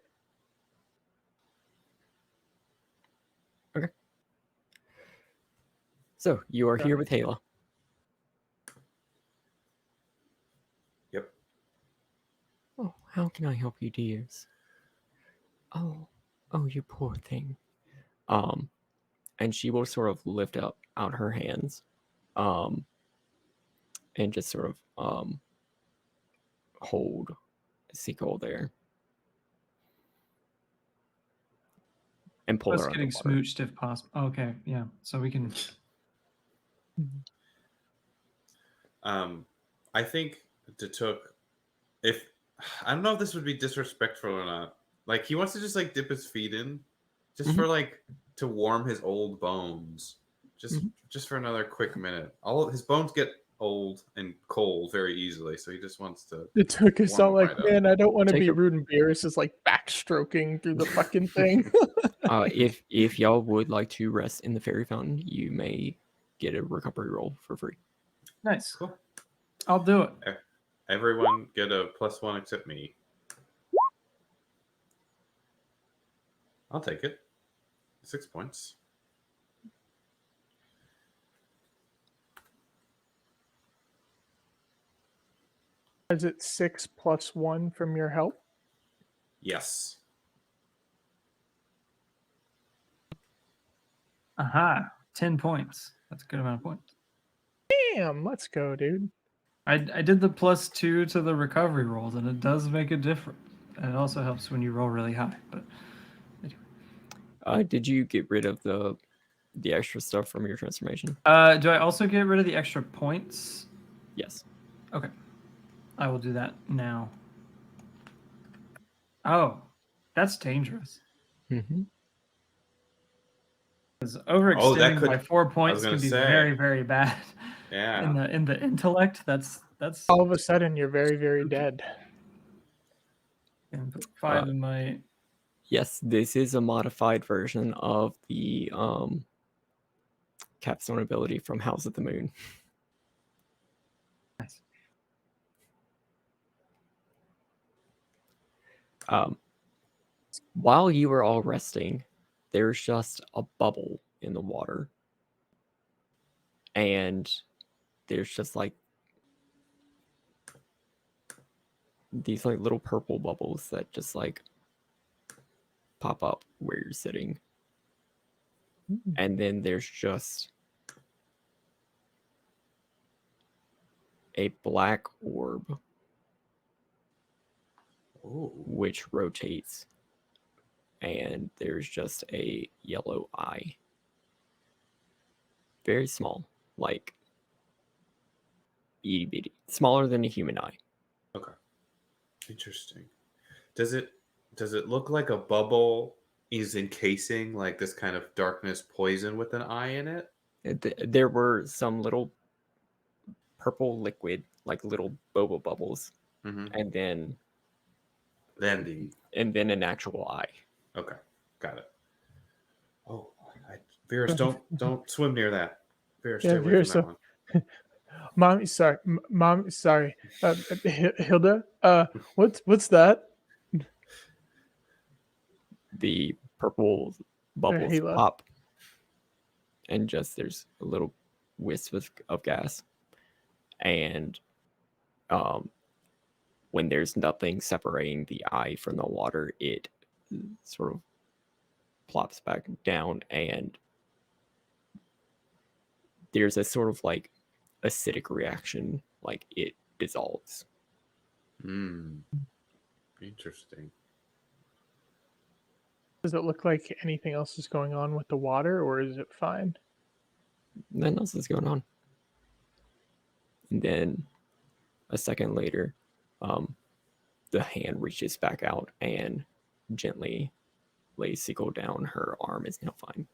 So you are here with Hayla. Yep. Oh, how can I help you, dears? Oh, you poor thing. And she will sort of lift out her hands. and just sort of hold Seagull there and pull Us her getting underwater. smooched if possible. Okay, yeah. So we can. I think Datuk, if I don't know if this would be disrespectful or not. Like he wants to just like dip his feet in, just for like to warm his old bones, just for another quick minute. All his bones get old and cold very easily, so he just wants to. It took us warm all them like, right up. man, I don't want to Take be a- rude, and Beerus is like backstroking through the fucking thing. If y'all would like to rest in the fairy fountain, you may get a recovery roll for free. Nice. Cool. I'll do it. Everyone get a +1 except me. I'll take it. 6 points. Is it 6 + 1 from your help? Yes. Aha. 10 points. That's a good amount of points. Damn, let's go, dude. I did the +2 to the recovery rolls, and it does make a difference. And it also helps when you roll really high. But Did you get rid of the extra stuff from your transformation? do I also get rid of the extra points? Yes. Okay. I will do that now. Oh, that's dangerous. Mm-hmm. Because overextending could- by 4 was points gonna can be say. very, very bad. Yeah. In the intellect, that's All of a sudden, you're very, very dead. and put 5 in my. Yes, this is a modified version of the capstone ability from House of the Moon. Nice. While you were all resting, there's just a bubble in the water. And there's just like these like little purple bubbles that just like pop up where you're sitting. And then there's just a black orb which rotates, and there's just a yellow eye. Very small, like itty bitty, smaller than a human eye. Okay. Interesting. Does it look like a bubble is encasing like this kind of darkness poison with an eye in it? There were some little purple liquid, like little boba bubbles, and then an actual eye. Okay, got it. Oh, Virus, don't swim near that. Virus, stay away from that one. Mommy, sorry. Mom, sorry. Hilda, what's that? The purple bubbles Halo. pop, and just there's a little wisp of gas, and when there's nothing separating the eye from the water, it sort of plops back down, and there's a sort of like acidic reaction, like it dissolves. Interesting. Does it look like anything else is going on with the water, or is it fine? Nothing else is going on. And then a second later, the hand reaches back out and gently lays Seagull down. Her arm is now fine.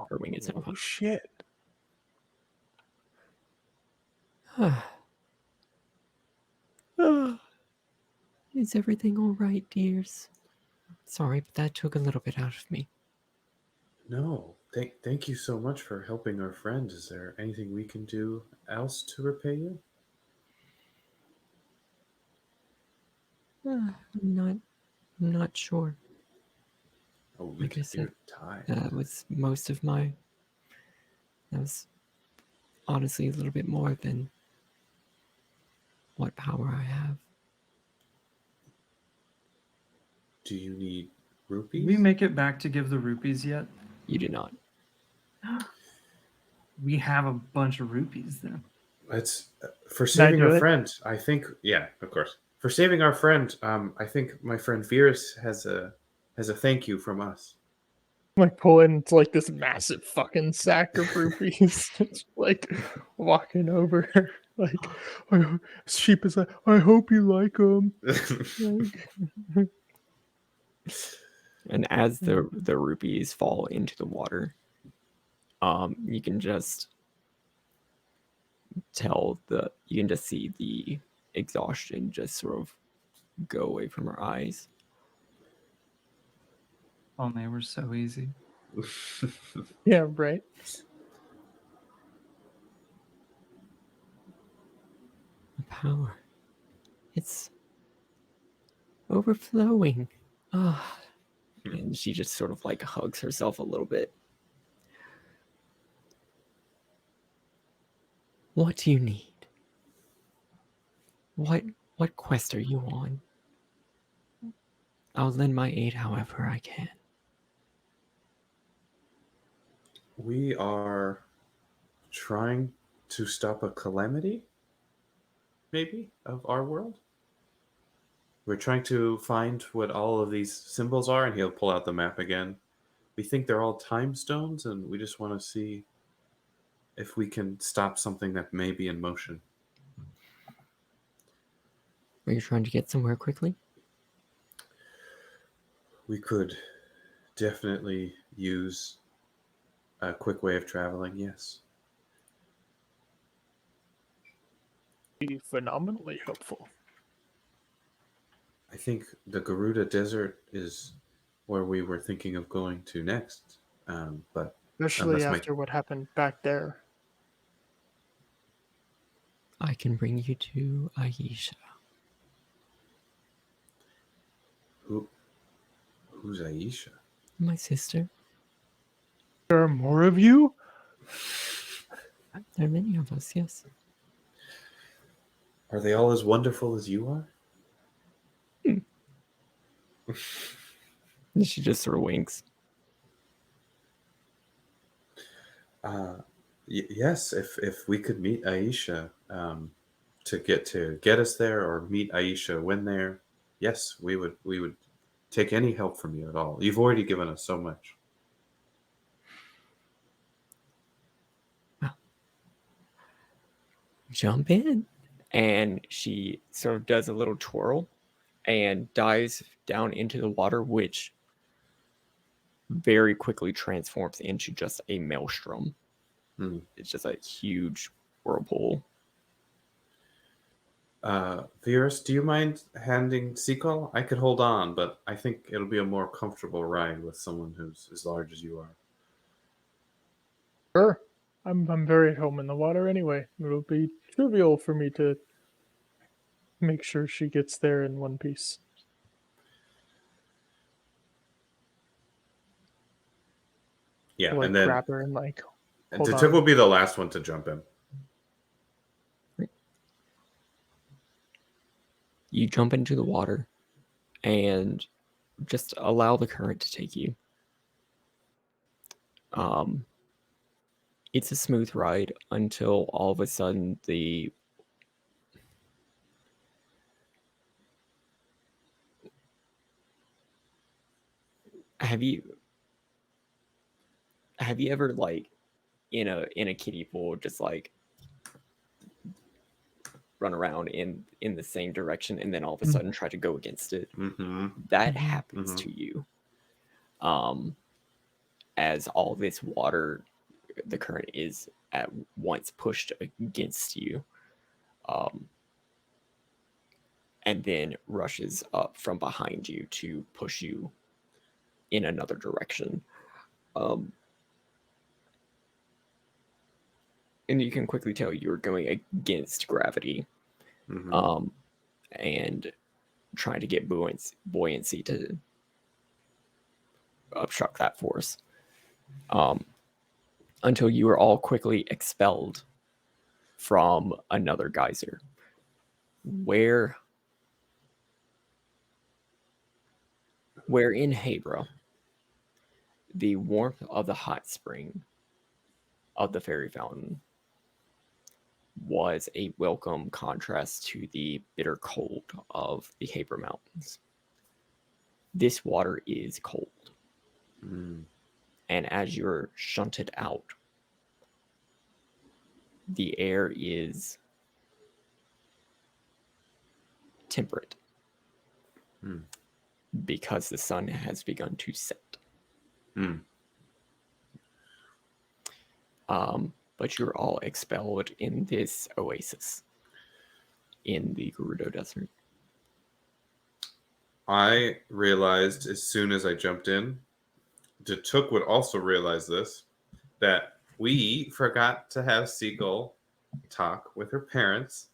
Her wing is now Oh fine. shit! Is everything all right, dears? Sorry, but that took a little bit out of me. No, thank you so much for helping our friend. Is there anything we can do else to repay you? I'm not sure. Oh, Like I said, you're tired. that was honestly a little bit more than what power I have. Do you need Did rupees? we make it back to give the rupees yet? You do not. we have a bunch of rupees then. It's for Can I saving do a it? friend. I think, yeah, of course. For saving our friend, I think my friend Virus has a thank you from us. Like pull into like this massive fucking sack of rupees. It's like walking over, like sheep is like, I hope you like them. Like, And as the rupees fall into the water, you can just see the exhaustion just sort of go away from her eyes. Oh, they were so easy. yeah, right. The power, it's overflowing. Ah. And she just sort of like hugs herself a little bit. What do you need? What quest are you on? I'll lend my aid however I can. We are trying to stop a calamity, maybe, of our world. We're trying to find what all of these symbols are, and he'll pull out the map again. We think they're all time stones, and we just want to see if we can stop something that may be in motion. Are you trying to get somewhere quickly? We could definitely use a quick way of traveling, yes. Be phenomenally helpful. I think the Garuda Desert is where we were thinking of going to next. But Especially unless my after what happened back there. I can bring you to Aisha. who's Aisha? My sister. There are more of you? There are many of us, yes. Are they all as wonderful as you are? And she just sort of winks. Yes, if we could meet Aisha to get us there, or meet Aisha when there, yes, we would take any help from you at all. You've already given us so much. Jump in. And she sort of does a little twirl and dives down into the water, which very quickly transforms into just a maelstrom. It's just a huge whirlpool. Virus, do you mind handing Sequel? I could hold on, but I think it'll be a more comfortable ride with someone who's as large as you are. Sure. I'm very at home in the water anyway. It'll be trivial for me to make sure she gets there in one piece. Yeah, Like and then grab her and like hold Datuk on. will be the last one to jump in. You jump into the water and just allow the current to take you. It's a smooth ride until all of a sudden have you ever like in a kiddie pool just like run around in the same direction and then all of a sudden try to go against it? That happens to you as all this water, the current is at once pushed against you, and then rushes up from behind you to push you in another direction. And you can quickly tell you're going against gravity, and trying to get buoyancy to obstruct that force, until you are all quickly expelled from another geyser, where in Hebra, the warmth of the hot spring of the fairy fountain was a welcome contrast to the bitter cold of the Haber Mountains. This water is cold. Mm. And as you're shunted out, the air is temperate Mm. because the sun has begun to set. Mm. But you're all expelled in this oasis in the Gerudo Desert. I realized as soon as I jumped in, Datuk would also realize this, that we forgot to have Seagull talk with her parents.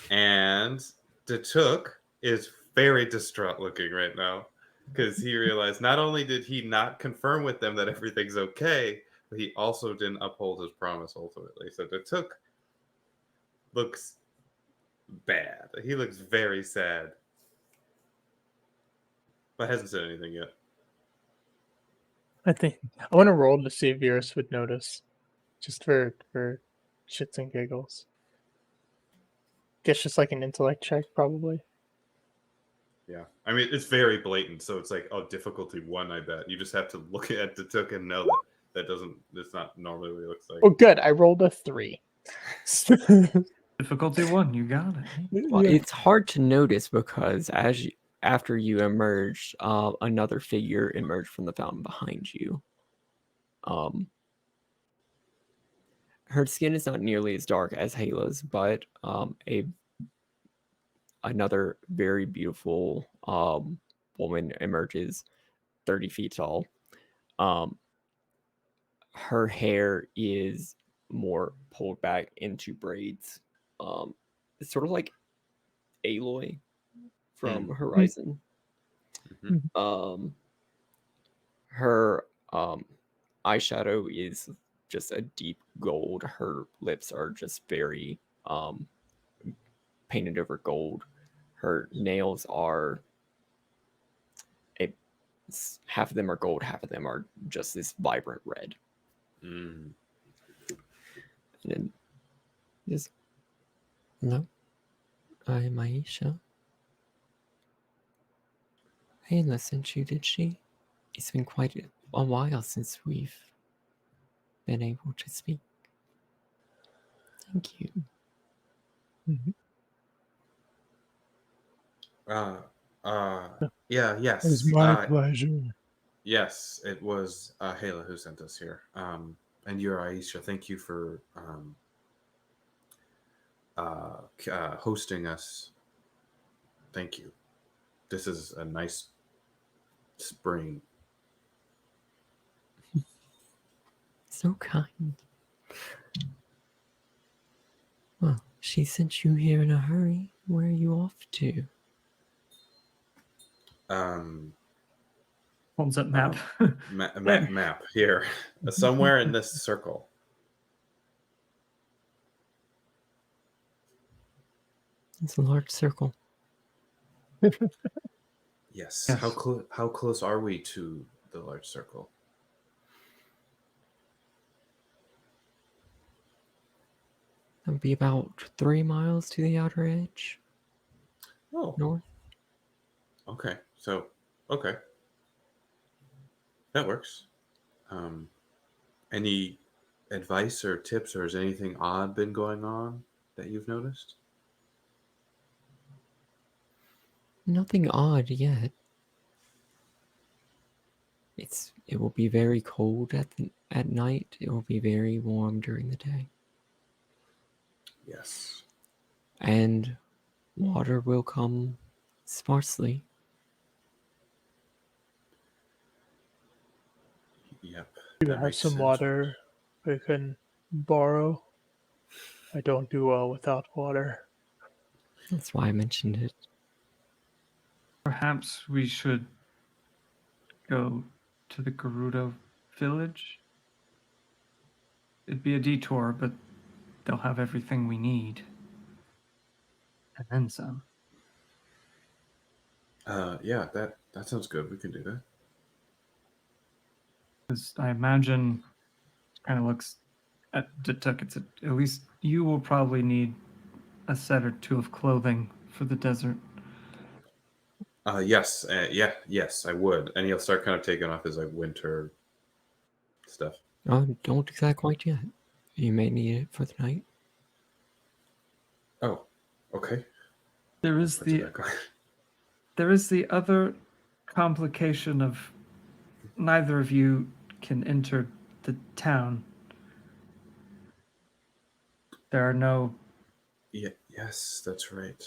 And Datuk is very distraught looking right now because he realized not only did he not confirm with them that everything's okay, but he also didn't uphold his promise ultimately. So Datuk looks bad. He looks very sad, but hasn't said anything yet. I think I want to roll to see if Virus would notice, just for shits and giggles. Guess just like an intellect check, probably. Yeah. I mean, it's very blatant. So it's like, oh, difficulty 1, I bet. You just have to look at Datuk and know that that's not normally what he looks like. Oh, good. I rolled a 3. Difficulty 1, you got it. Well, Yeah. it's hard to notice because after you emerged, another figure emerged from the fountain behind you. Her skin is not nearly as dark as Hala's, but another very beautiful woman emerges, 30 feet tall. Her hair is more pulled back into braids. It's sort of like Aloy from Horizon. Mm-hmm. Her eyeshadow is just a deep gold. Her lips are just very painted over gold. Her nails are half of them are gold, half of them are just this vibrant red. Mm. And then just, hello, I'm Aisha. Ayla sent you, did she? It's been quite a while since we've been able to speak. Thank you. Yeah, yes. It's my pleasure. Yes, it was Hala who sent us here. And you're Aisha. Thank you for hosting us. Thank you. This is a nice spring. So kind. Well, she sent you here in a hurry. Where are you off to? Holds up map. Map here. Somewhere in this circle. It's a large circle. Yes. Yes. How close are we to the large circle? That would be about 3 miles to the outer edge. Oh, North. okay. So, okay. That works. Any advice or tips, or has anything odd been going on that you've noticed? Nothing odd yet. It will be very cold at night. It will be very warm during the day. Yes. And water will come sparsely. Yep. You That have makes some sense. water we can borrow. I don't do well without water. That's why I mentioned it. Perhaps we should go to the Gerudo village. It'd be a detour, but they'll have everything we need. And then some. Yeah, that sounds good. We can do that. Because I imagine kind of looks at Datuk. At least you will probably need a set or two of clothing for the desert. Yes, yes, I would. And he'll start kind of taking off his like winter stuff. Don't do that quite yet. You may need it for the night. Oh, okay. There is the other complication of neither of you can enter the town. There are no. Yeah, yes, that's right.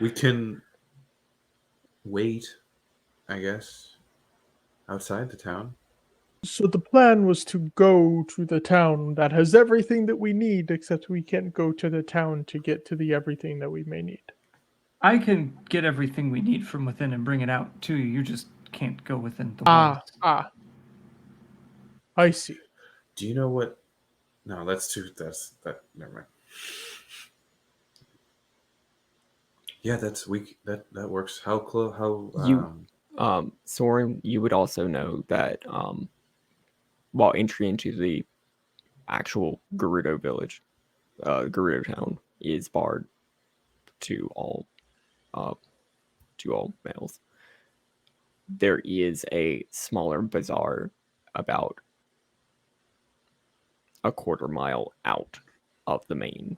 We can wait, I guess, outside the town. So the plan was to go to the town that has everything that we need, except we can't go to the town to get to the everything that we may need. I can get everything we need from within and bring it out to you. You just can't go within the Ah, walls. I see. Do you know what? No, that's too. That. Never mind. Yeah, that's weak. That works. How close? How? Soren, you would also know that while entry into the actual Gerudo village, Gerudo town is barred to all males. There is a smaller bazaar about a quarter mile out of the main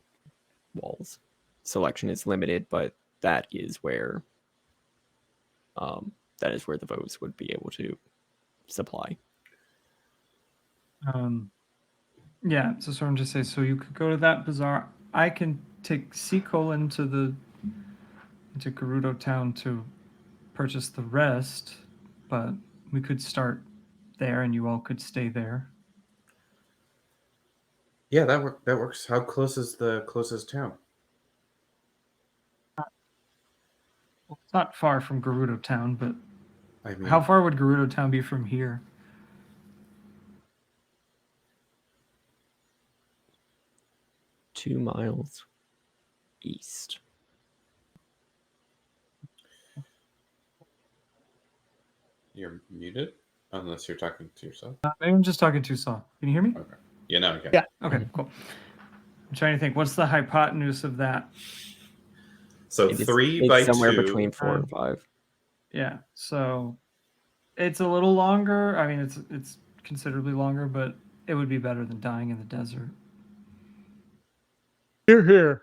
walls. Selection is limited, but that is where the votes would be able to supply. Yeah, so Soren just says, so you could go to that bazaar. I can take Seacole into Gerudo town to purchase the rest, but we could start there and you all could stay there. Yeah, that works. How close is the closest town? It's not far from Gerudo town, but I mean, how far would Gerudo town be from here? Two miles east. you're muted unless you're talking to yourself. Maybe I'm just talking too soft. Can you hear me? Okay. Yeah, now I can. Yeah. Okay, cool. I'm trying to think. What's the hypotenuse of that? So It's 3 by somewhere 2. between 4 and 5. Yeah, so it's a little longer. I mean, it's considerably longer, but it would be better than dying in the desert. Here, here.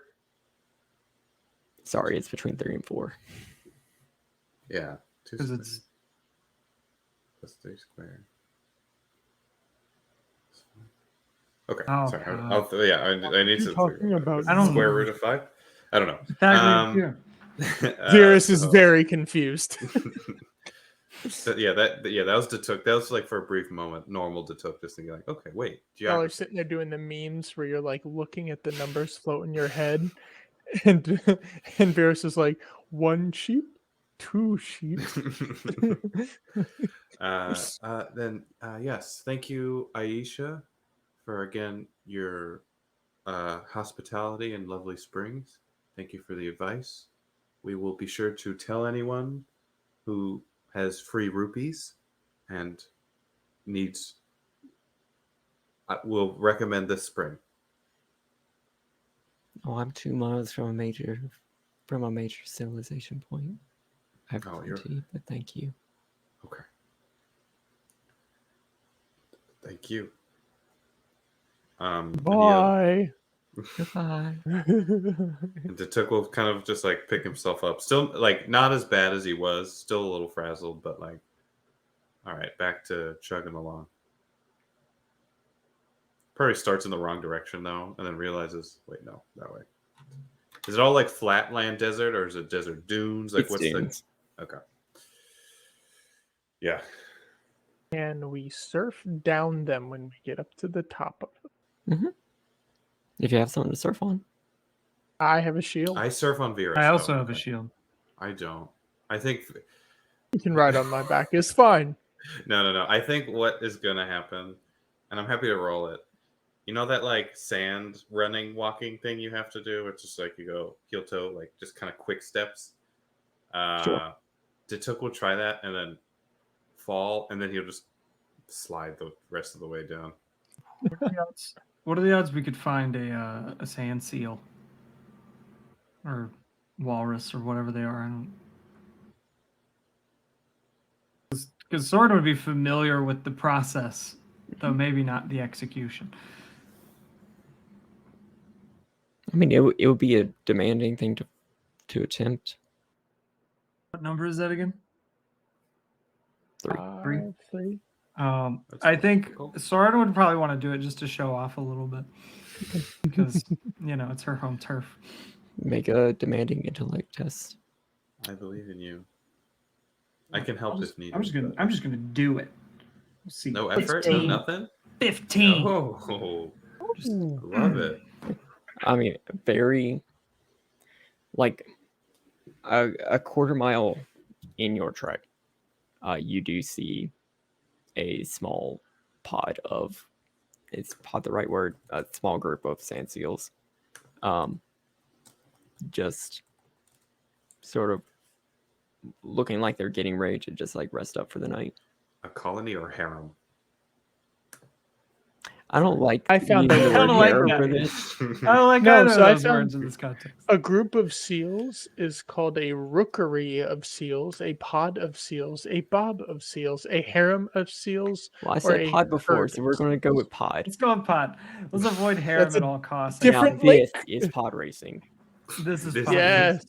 Sorry, it's between 3 and 4. Yeah, 2 Because squared it's plus 3 squared. Okay, Oh, sorry. God. I need to. Talking about? I don't square know. root of 5. I don't know. Pythagorean theorem. Darius is so- very confused. that was Datuk. That was like for a brief moment. Normal Datuk, just thinking like, okay, wait, Y'all are geography. sitting there doing the memes where you're like looking at the numbers float in your head, and Varus is like 1 sheep, 2 sheep. Then yes, thank you, Aisha, for again your hospitality in Lovely Springs. Thank you for the advice. We will be sure to tell anyone who has free rupees and needs. We'll recommend this spring. Oh, I'm 2 miles from a major civilization point. I have plenty, but thank you. Okay. Thank you. Bye. Goodbye. And Datuk will kind of just like pick himself up. Still like not as bad as he was, still a little frazzled, but like all right, back to chugging along. Probably starts in the wrong direction though, and then realizes, wait, no, that way. Is it all like flatland desert or is it desert dunes? Like It's what's dunes. the okay. Yeah. Can we surf down them when we get up to the top of them? Mm-hmm. If you have something to surf on. I have a shield. I surf on Virus. I also though. have a shield. I don't. I think You can ride on my back. It's fine. no. I think what is gonna happen, and I'm happy to roll it. You know that like sand running walking thing you have to do? It's just like you go heel toe, like just kind of quick steps. Sure. Datuk will try that and then fall, and then he'll just slide the rest of the way down. What are the odds we could find a sand seal or walrus or whatever they are? Because Soren would be familiar with the process, though maybe not the execution. I mean, it would be a demanding thing to attempt. What number is that again? 3. 3. That's I think cool. Soren would probably want to do it just to show off a little bit, because it's her home turf. Make a demanding intellect test. I believe in you. I can help if needed. I'm just gonna do it. We'll see. No effort, 15. no nothing. 15. Oh, Just- love it. I mean, very like a quarter mile in your trek, you do see a small pod of, is pod the right word? A small group of sand seals. Just sort of looking like they're getting ready to just like rest up for the night. A colony or harem? I don't like I found using a- the I don't word like harem that. for this. I don't like No, either so I of those found- words in this context. A group of seals is called a rookery of seals, a pod of seals, a bob of seals, a harem of seals. Well, I or said a pod before, herd so we're of going to go with pod. Let's go with pod. Let's avoid harem That's at a all costs. different Now, this link. is pod racing. This is This pod. Yes.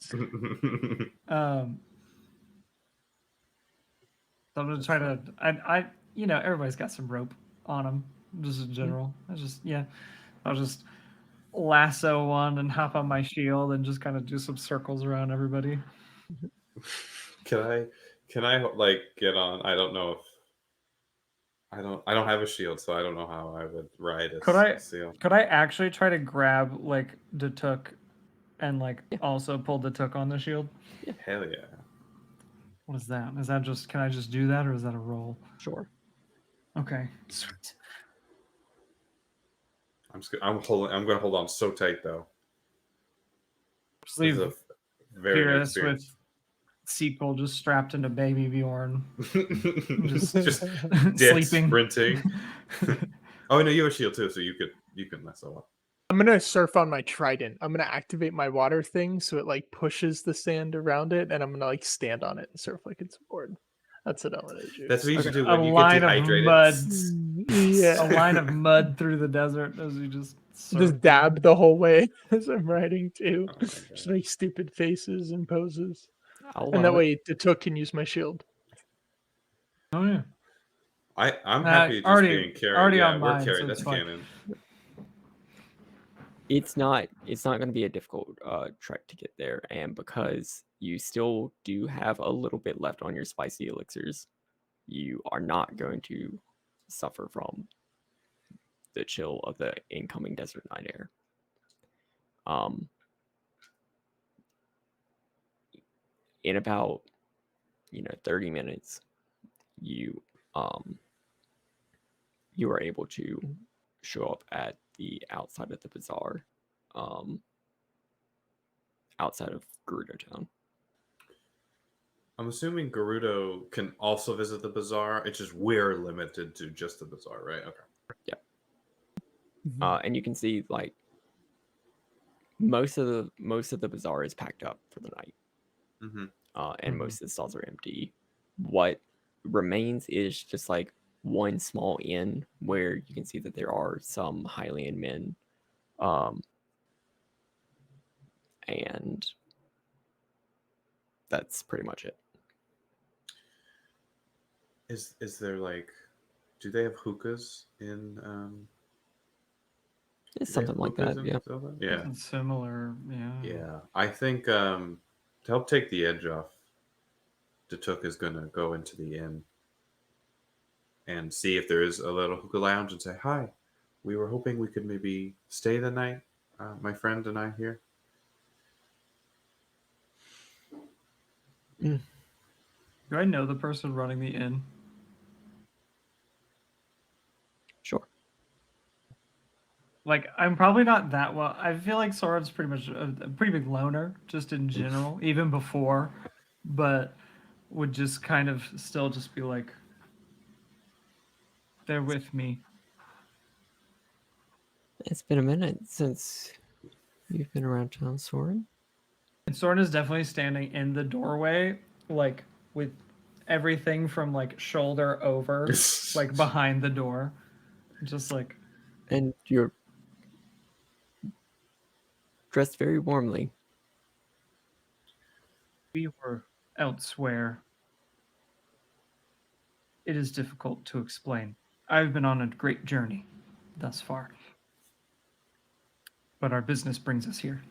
So I'm gonna try to. I everybody's got some rope on them, just in general. I'll just lasso one and hop on my shield and just kind of do some circles around everybody. Can I like get on? I don't know if I don't have a shield, so I don't know how I would ride a Could I- seal. Could I actually try to grab like the took, and like also pull the took on the shield? Hell yeah! What is that? Is that just? Can I just do that, or is that a roll? Sure. Okay. Sweet. I'm gonna hold on so tight though. Just This is leave a very new Pyrrhus experience. with Sequel just strapped into baby Bjorn, just dead sleeping. sprinting. Oh no, you have a shield too, so you can mess up. I'm gonna surf on my trident. I'm gonna activate my water thing so it like pushes the sand around it, and I'm gonna like stand on it and surf like it's a board. That's what I'm gonna do. That's what you should do A when you line get of dehydrated. mud. Yeah. A line of mud through the desert as you just Just surf. dab the whole way as I'm riding too. Oh my Just God. make stupid faces and poses. I'll And that allow it. way the took can use my shield. Oh yeah. I'm happy just already- being carried. already Yeah, on we're mine, carried. so That's it's fine. canon. It's not going to be a difficult trek to get there, and because you still do have a little bit left on your spicy elixirs, you are not going to suffer from the chill of the incoming desert night air. In about 30 minutes, you are able to show up at the outside of the bazaar, outside of Gerudo Town. I'm assuming Gerudo can also visit the bazaar. It's just we're limited to just the bazaar, right? Okay. And you can see like most of the bazaar is packed up for the night, Mm-hmm. and most of the stalls are empty. What remains is just like one small inn where you can see that there are some Highland men, and that's pretty much it. Is there like, do they have hookahs in? It's do they have something like hookahs that, in yeah. Zelda? Yeah. It's similar. Yeah. Yeah. I think to help take the edge off, Datuk is gonna go into the inn and see if there is a little hookah lounge and say, "Hi, we were hoping we could maybe stay the night, my friend and I here." Do I know the person running the inn? Sure. Like, I'm probably not that well. I feel like Soren's pretty much a pretty big loner, just in general, even before, but would just kind of still just be like, They're with me. It's been a minute since you've been around town, Soren. And Soren is definitely standing in the doorway, like with everything from like shoulder over, like behind the door. Just like And you're dressed very warmly. we were elsewhere. It is difficult to explain. I've been on a great journey thus far. But our business brings us here.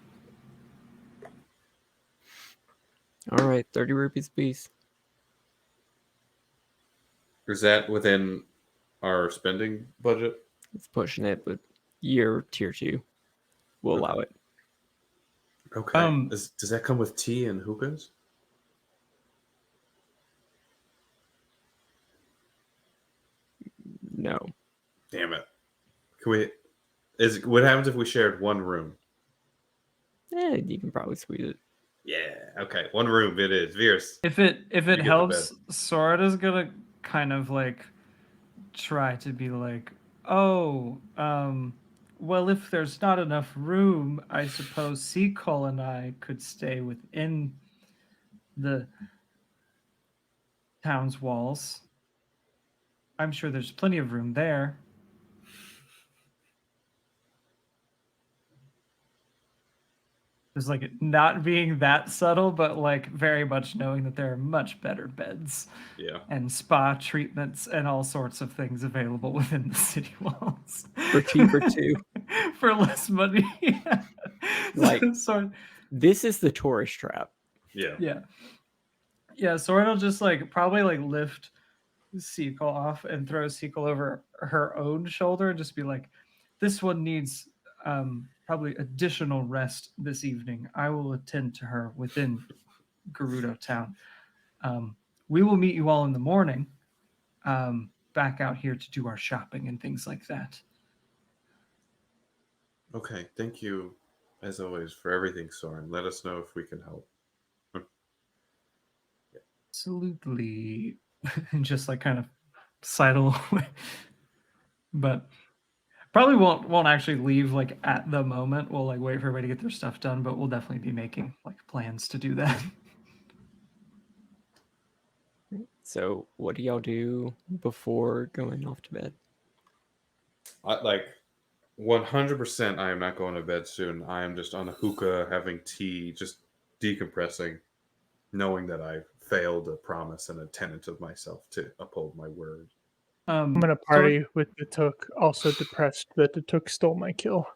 All right, 30 rupees apiece. Is that within our spending budget? It's pushing it, but year tier 2 will allow it. Okay. Does that come with tea and hookahs? No. Damn it. Can we? What happens if we shared one room? You can probably squeeze it. Yeah. Okay. One room. It is. Veers. If it get the helps, Sorada's gonna kind of like try to be like, oh, well, if there's not enough room, I suppose Seacole and I could stay within the town's walls. I'm sure there's plenty of room there. There's like not being that subtle, but like very much knowing that there are much better beds. Yeah. And spa treatments and all sorts of things available within the city walls. For cheaper too. For less money. Like, so, this is the tourist trap. Yeah. Yeah. Yeah, Soren will just like probably like lift Sequel off and throw Sequel over her own shoulder and just be like, this one needs probably additional rest this evening. I will attend to her within Gerudo Town. We will meet you all in the morning back out here to do our shopping and things like that. Okay. Thank you, as always, for everything, Soren. Let us know if we can help. Absolutely. And just like kind of sidle away. But probably won't actually leave like at the moment. We'll like wait for everybody to get their stuff done, but we'll definitely be making like plans to do that. So, what do y'all do before going off to bed? Like 100%, I am not going to bed soon. I am just on a hookah, having tea, just decompressing, knowing that I failed a promise and a tenet of myself to uphold my word. I'm gonna party with the Took, also depressed that the Took stole my kill.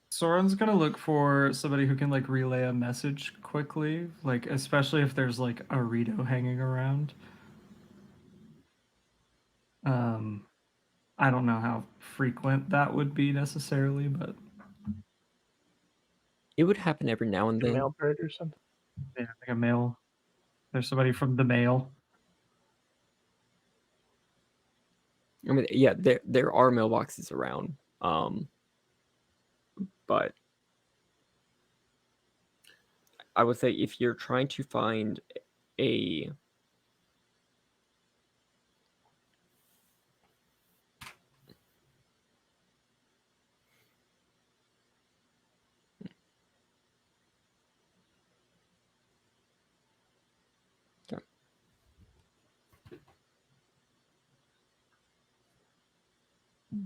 Soren's gonna look for somebody who can like relay a message quickly, like especially if there's like a Rito hanging around. I don't know how frequent that would be necessarily, but It would happen every now and A then. mailbird or something. yeah, like a mail. There's somebody from the mail. I mean, yeah, there are mailboxes around, but I would say if you're trying to find a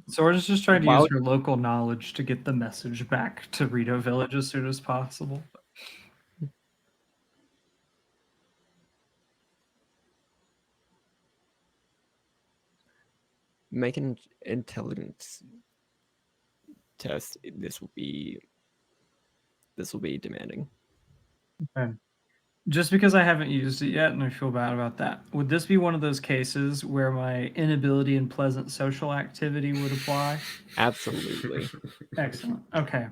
Soren's just trying to While- use her local knowledge to get the message back to Rito Village as soon as possible. make an intelligence test. This will be demanding. Okay. Just because I haven't used it yet and I feel bad about that, would this be one of those cases where my inability in pleasant social activity would apply? Absolutely. Excellent. Okay.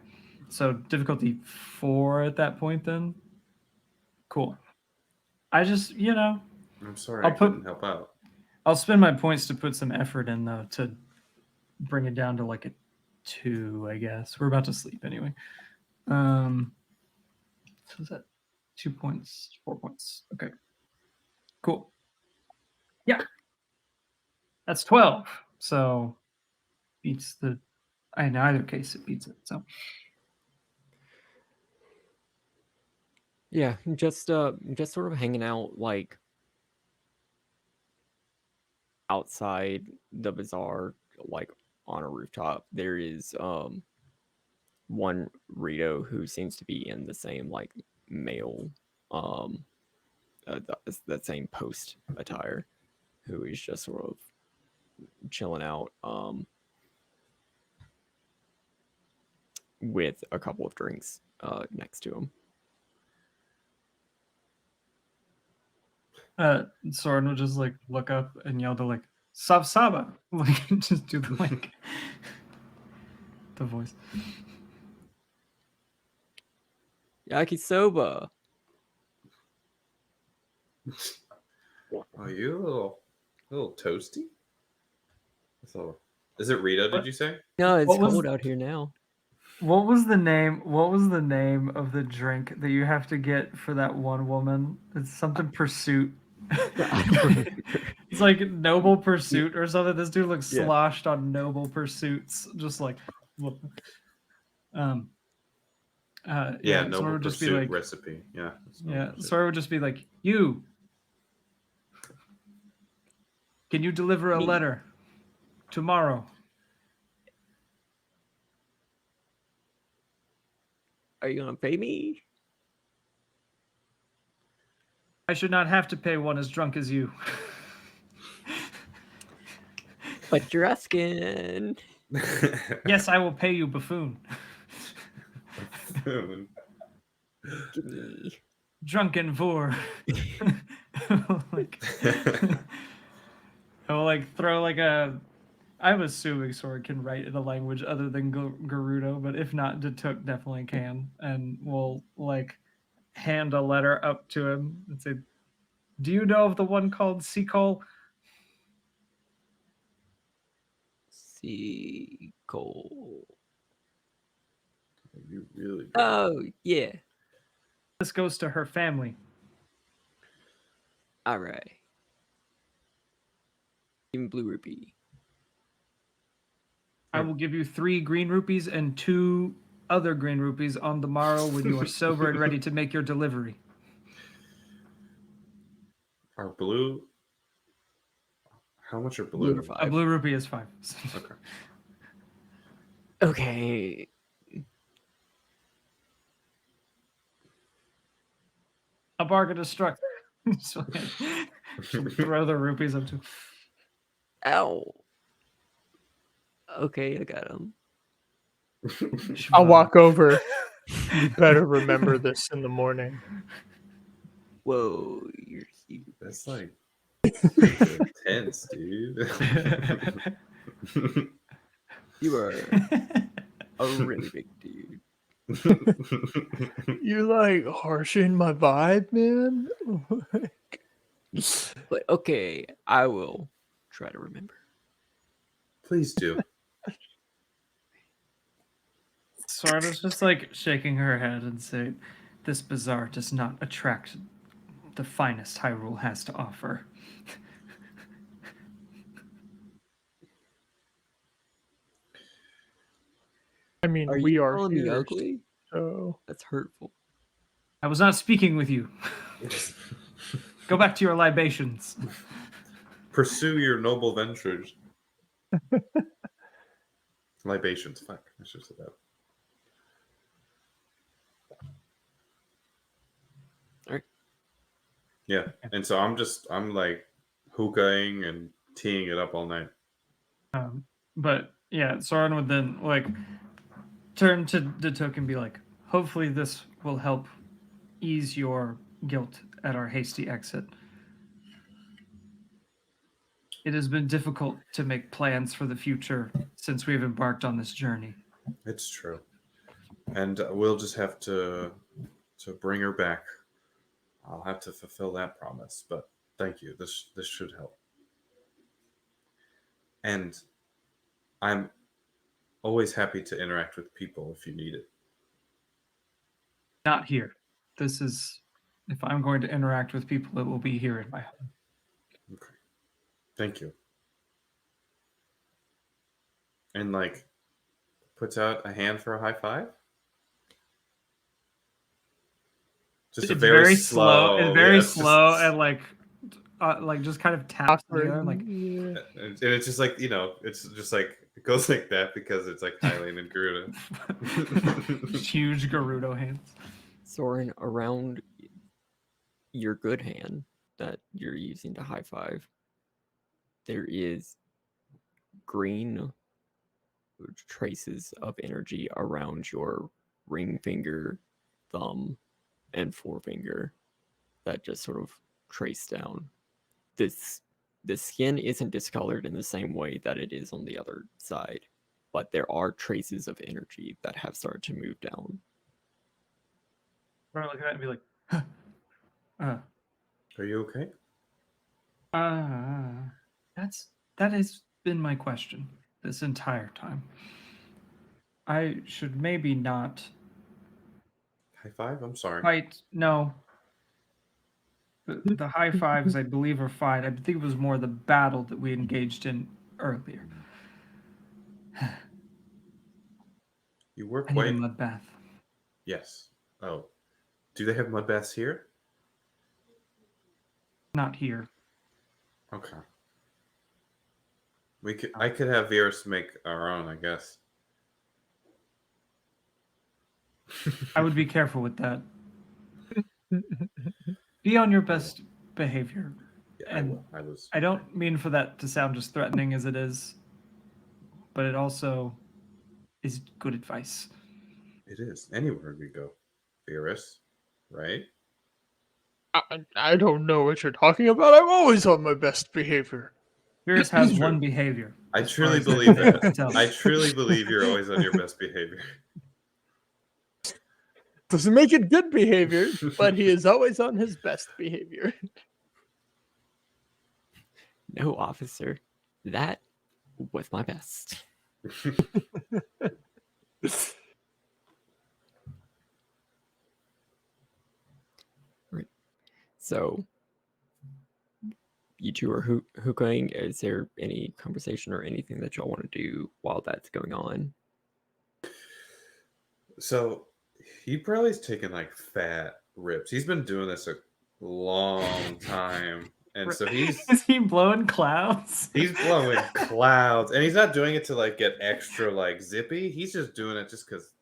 So difficulty 4 at that point then? Cool. I just, I'm sorry I'll I couldn't help out. I'll spend my points to put some effort in though to bring it down to like a 2, I guess. We're about to sleep anyway. So is that 2 points, 4 points? Okay. Cool. Yeah. That's 12. So beats the. In either case, it beats it. So Yeah, just sort of hanging out like outside the bazaar, like on a rooftop. There is one Rito who seems to be in the same like male that same post attire, who is just sort of chilling out with a couple of drinks next to him. Soren will just like look up and yell to like Sav Saba, like just do the like the voice. Yakisoba. Oh, you a little toasty? So, is it Rita? Did you say? No, it's What was- cold out here now. What was the name? What was the name of the drink that you have to get for that one woman? It's something Pursuit. I don't remember. It's like Noble Pursuit or something. This dude looks Yeah. sloshed on Noble Pursuits, just like. Yeah, Sora Noble would just be Pursuit like, recipe. Yeah. it's Noble yeah. Pursuit. Sora would just be like, you. Can you deliver a Me. letter tomorrow? Are you gonna pay me? I should not have to pay one as drunk as you. But you're asking. Yes, I will pay you, buffoon. Give me. Drunken vor. Like, I will like throw like a. I'm assuming Sora can write in a language other than Gerudo, but if not, Datuk definitely can, and we'll like hand a letter up to him and say, "Do you know of the one called Seacole?" Seacole. You really good. Oh yeah. This goes to her family. All right. Even blue rupee. I will give you 3 green rupees and 2 other green rupees on the morrow when you are sober and ready to make your delivery. Are blue? How much are Blue blue? or A 5. blue rupee is 5. Okay. Okay. A bargain is struck. So, throw the rupees up to. Ow. Okay, I got him. I'll walk over. You better remember this in the morning. Whoa, you're huge. That's like intense, dude. You are a really big dude. You're like harshing my vibe, man. But okay, I will try to remember. Please do. Sora's just like shaking her head and saying, "This bazaar does not attract the finest Hyrule has to offer." I mean, Are we you are calling me here, ugly? so That's hurtful. I was not speaking with you. Go back to your libations. Pursue your noble ventures. Libations. Fuck. I should have said that. Alright. Yeah. And so I'm like hookahing and teeing it up all night. But yeah, Soren would then like turn to Datuk and be like, "Hopefully this will help ease your guilt at our hasty exit. It has been difficult to make plans for the future since we've embarked on this journey." It's true. And we'll just have to bring her back. I'll have to fulfill that promise, but thank you. This should help. And I'm always happy to interact with people if you need it. Not here. This is, if I'm going to interact with people, it will be here in my home. Okay. Thank you. and like puts out a hand for a high five. Just a It's very slow. It's slow, very yeah, it's slow just, and like just kind of taps Awkward. together. Like Yeah. and it's just like, it's just like it goes like that because it's like Hylian and Garuda. huge Gerudo hands. Soren, around your good hand that you're using to high five, there is green traces of energy around your ring finger, thumb, and forefinger that just sort of trace down. The skin isn't discolored in the same way that it is on the other side, but there are traces of energy that have started to move down. I'm looking at it and be like, Are you okay? that has been my question this entire time. I should maybe not High five? I'm sorry. fight. No. The high fives, I believe, are fine. I think it was more the battle that we engaged in earlier. You were I need a quite. mud bath. Yes. Oh. Do they have mud baths here? Not here. Okay. I could have Virus make our own, I guess. I would be careful with that. Be on your best behavior. Yeah, I And will. I was. I don't mean for that to sound as threatening as it is, but it also is good advice. It is. Anywhere we go. Virus, right? I don't know what you're talking about. I'm always on my best behavior. Virus has True. one behavior. I as far truly as believe I can that. tell. I truly believe you're always on your best behavior. Doesn't make it good behavior, but he is always on his best behavior. No, officer, that was my best. Right. So, you two are hookahing. Is there any conversation or anything that y'all want to do while that's going on? So he probably's taken like fat rips. He's been doing this a long time. And so Is he blowing clouds? he's blowing clouds. And he's not doing it to like get extra like zippy. He's just doing it just because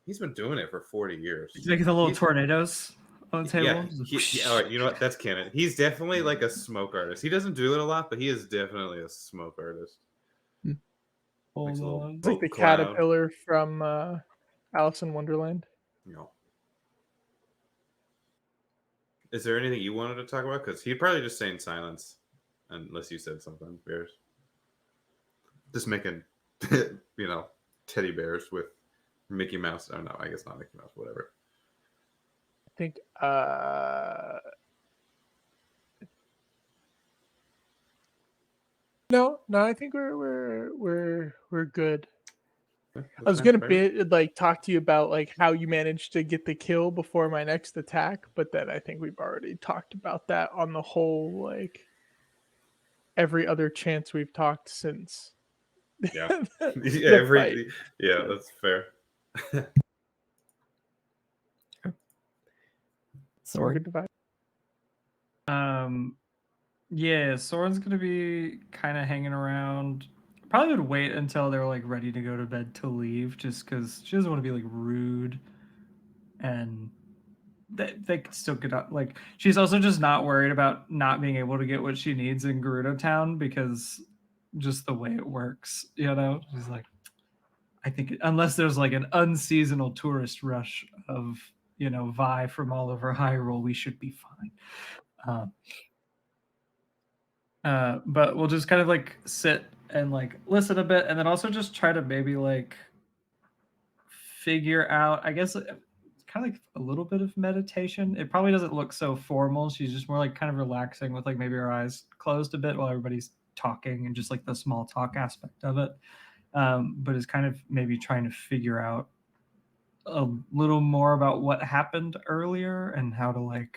he's been doing it for 40 years. He's making the little He's- tornadoes on the table. Yeah, all right, you know what? That's canon. He's definitely like a smoke artist. He doesn't do it a lot, but he is definitely a smoke artist. Hold Makes a little on. It's like the boat cloud. caterpillar from Alice in Wonderland. You know. Is there anything you wanted to talk about? Because he'd probably just stay in silence unless you said something, Bears. Just making, teddy bears with Mickey Mouse. Oh, no, I guess not Mickey Mouse, whatever. I think no, I think we're good. Okay, I was that's gonna fair. like talk to you about like how you managed to get the kill before my next attack, but then I think we've already talked about that on the whole like every other chance we've talked since. Yeah. the fight. Yeah, that's fair. Sorry. Good divide. Yeah, Soren's gonna be kind of hanging around. Probably would wait until they're like ready to go to bed to leave, just because she doesn't want to be like rude, and they could still get up. Like she's also just not worried about not being able to get what she needs in Gerudo Town because just the way it works, She's like, I think unless there's like an unseasonal tourist rush of Vi from all over Hyrule, we should be fine. But we'll just kind of like sit and like listen a bit, and then also just try to maybe like figure out. I guess it's kind of like a little bit of meditation. It probably doesn't look so formal. She's just more like kind of relaxing with like maybe her eyes closed a bit while everybody's talking and just like the small talk aspect of it. But is kind of maybe trying to figure out a little more about what happened earlier and how to like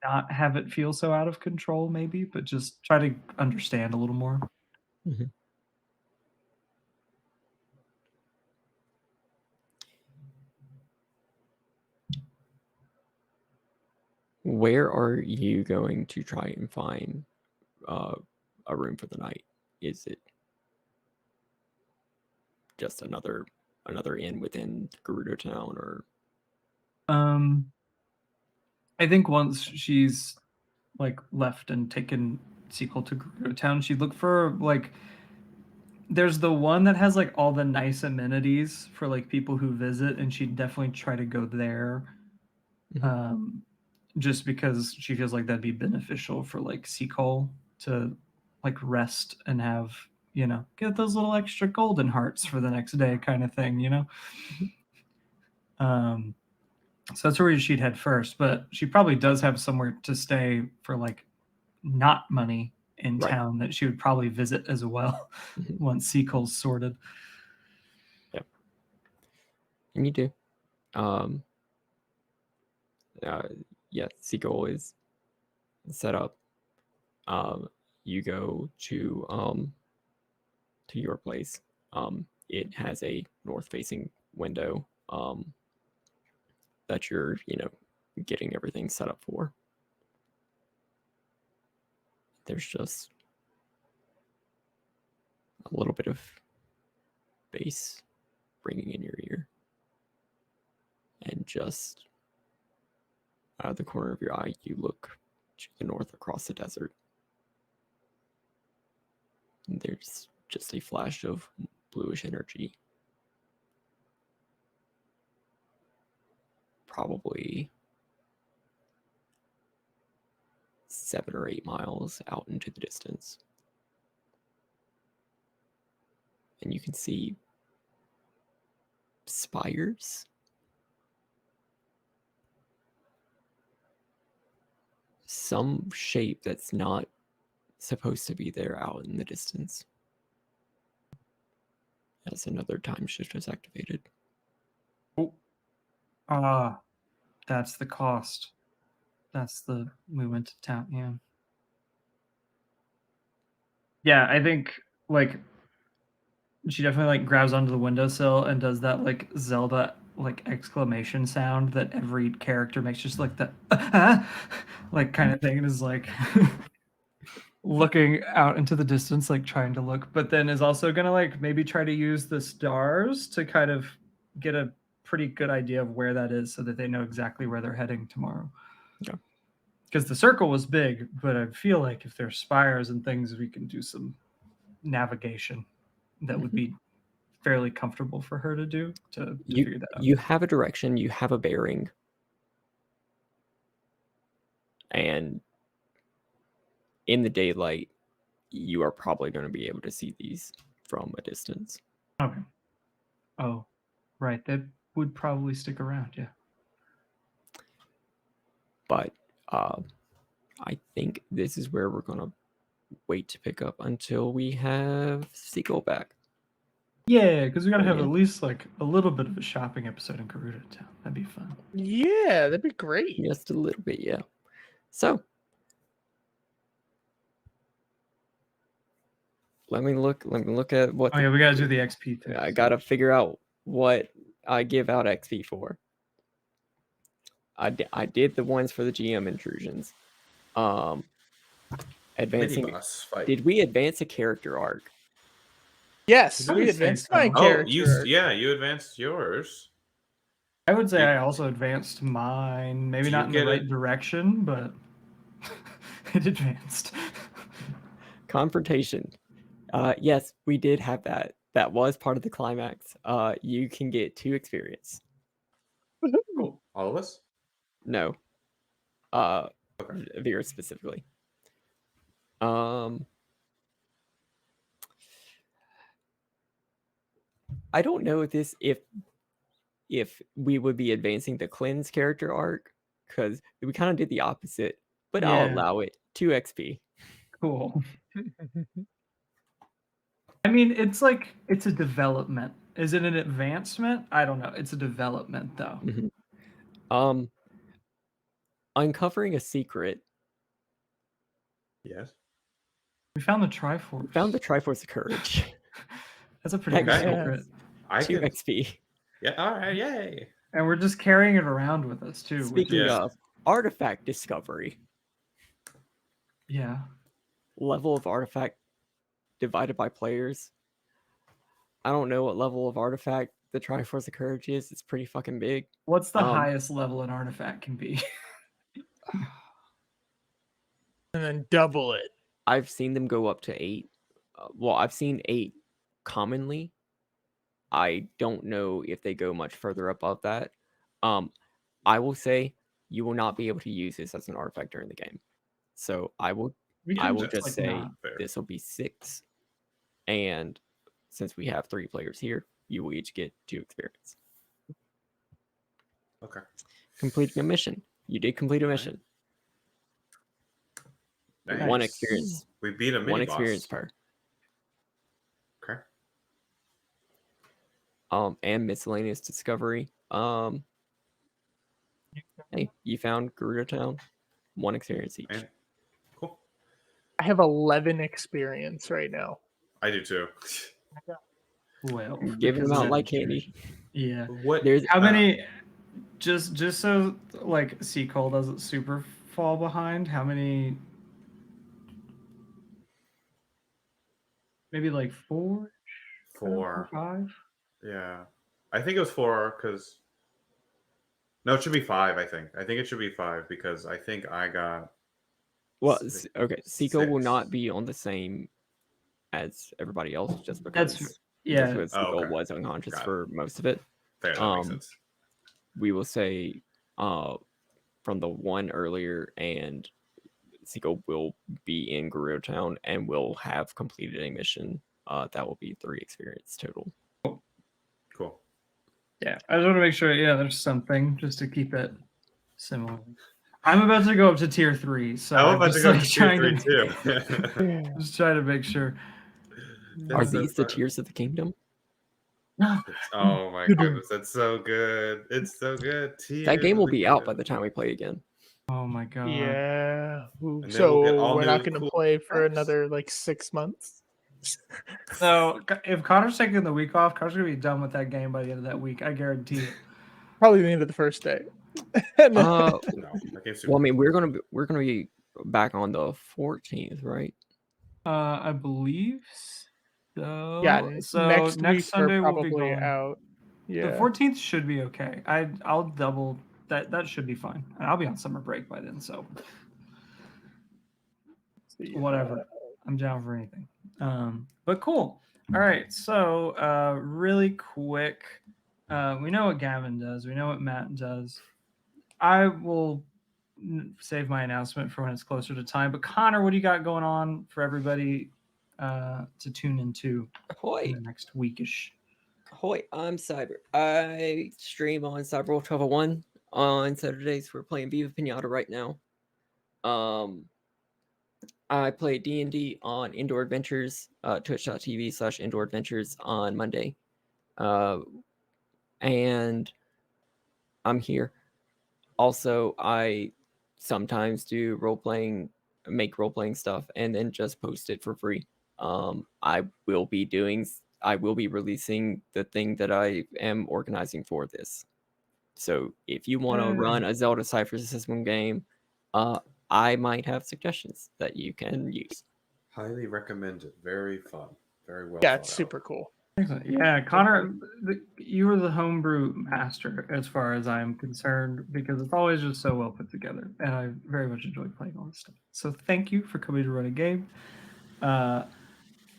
not have it feel so out of control maybe, but just try to understand a little more. Mhm. Where are you going to try and find a room for the night? Is it just another inn within Gerudo Town, or I think once she's like left and taken sequel to Gerudo Town, she'd look for like there's the one that has like all the nice amenities for like people who visit, and she'd definitely try to go there. Mhm. Just because she feels like that'd be beneficial for like Seacole to like rest and have, get those little extra golden hearts for the next day kind of thing, Um, so that's where she'd head first, but she probably does have somewhere to stay for like not money in Right. town that she would probably visit as well Mhm. once Seacole's sorted. And you do. Yeah, Seagull is set up. You go to your place. It has a north-facing window that you're, getting everything set up for. There's just a little bit of bass ringing in your ear, and just out of the corner of your eye, you look to the north across the desert. And there's just a flash of bluish energy. Probably 7 or 8 miles out into the distance. And you can see spires. Some shape that's not supposed to be there out in the distance. As another time shift is activated. That's the cost. We went to town. Yeah. Yeah, I think like she definitely like grabs onto the windowsill and does that like Zelda like exclamation sound that every character makes, just like the like kind of thing, and is like looking out into the distance, like trying to look, but then is also gonna like maybe try to use the stars to kind of get a pretty good idea of where that is so that they know exactly where they're heading tomorrow. Yeah. Because the circle was big, but I feel like if there's spires and things, we can do some navigation that would be fairly comfortable for her to do to figure that out. You have a direction, you have a bearing, and in the daylight, you are probably going to be able to see these from a distance. Okay. Oh, right. That would probably stick around. Yeah. But I think this is where we're going to wait to pick up until we have Seagull back. Yeah, because we got to have Yeah. at least like a little bit of a shopping episode in Gerudo Town. That'd be fun. Yeah, that'd be great. Just a little bit, yeah. So let me look at what Oh yeah, we got to do the XP thing. I gotta figure out what I give out XP for. I did the ones for the GM intrusions. Advancing. Mini-boss fight. Did we advance a character arc? Yes, I we would say advanced so. my Oh, character. you advanced yours. I would say I also advanced mine. Maybe not in the right direction, but it advanced. Confrontation. Yes, we did have that. That was part of the climax. You can get 2 experience. Cool. All of us? No. Okay. Vera specifically. I don't know if we would be advancing the cleanse character arc, because we kind of did the opposite, but I'll Yeah. allow it. 2 XP. Cool. I mean, it's like it's a development. Is it an advancement? I don't know. It's a development though. Mhm. Uncovering a secret. Yes. We found the Triforce. Found the Triforce of Courage. That's a pretty good Okay. secret. I 2 can. XP. Yeah. All right. Yay. And we're just carrying it around with us too. Which Speaking is, Yeah. of artifact discovery, yeah. level of artifact divided by players. I don't know what level of artifact the Triforce of Courage is. It's pretty fucking big. What's the Um, highest level an artifact can be? And then double it. I've seen them go up to 8. Well, I've seen 8 commonly. I don't know if they go much further above that. I will say you will not be able to use this as an artifact during the game. So I will We I can will just, just like, say not. Fair. this will be 6. And since we have 3 players here, you will each get 2 experience. Okay. Completing a mission. You did complete a mission. Nice. 1 experience. We beat a mini 1 boss. experience per. Okay. And miscellaneous discovery. Hey, you found Gerudo Town. 1 experience each. Man. Cool. I have 11 experience right now. I do too. Well, Giving because them out of like that candy. situation. Yeah. What? There's How many? Just so like Seacole doesn't super fall behind. How many? Maybe like 4, 4. 5. Yeah. I think it was 4 because. No, it should be 5. I think it should be 5 because I think I got. Well, Six. okay. Seiko will 6. not be on the same as everybody else just because That's yeah. Seiko okay. was unconscious Got it. for most of it. Fair. That makes sense. We will say from the one earlier, and Seiko will be in Gerudo Town and will have completed a mission. That will be 3 experience total. Cool. Yeah, I just want to make sure. Yeah, there's something just to keep it similar. I'm about to go up to tier 3, so I'm about just, to go like, to tier trying 3 to- too. Just trying to make sure. Are That's so these the fun. Tears of the Kingdom? Oh my goodness, that's so good. It's so good. That game will Tears of the be out by Kingdom. the time we play again. Oh my god. Yeah. And then So we'll get all we're not new going to cool play for effects. another like 6 months. So if Connor's taking the week off, Connor's gonna be done with that game by the end of that week. I guarantee it. Probably the end of the first day. And then- Uh, No, that game's super well, I mean, we're gonna be back on the 14th, right? I believe so. yeah. So next next week Sunday we're we'll be probably going. out. Yeah. The 14th should be okay. I'll double that. That should be fine. And I'll be on summer break by then, so whatever. I'm down for anything. But cool. All right. So really quick, we know what Gavin does. We know what Matt does. I will save my announcement for when it's closer to time. But Connor, what do you got going on for everybody to tune into Ahoy! in the next weekish? Ahoy! I'm Cyber. I stream on Cyberwolf 1201 on Saturdays. We're playing Viva Pinata right now. I play D&D on Indoor Adventures, twitch.tv/Indoor Adventures on Monday. And I'm here. Also, I sometimes do make role-playing stuff, and then just post it for free. I will be releasing the thing that I am organizing for this. So if you want to run a Zelda Cypher system game, I might have suggestions that you can use. Highly recommend it. Very fun. Very well. Yeah, thought it's out. super cool. Excellent. Yeah, Connor, you were the homebrew master as far as I'm concerned, because it's always just so well put together, and I very much enjoy playing all this stuff. So thank you for coming to run a game.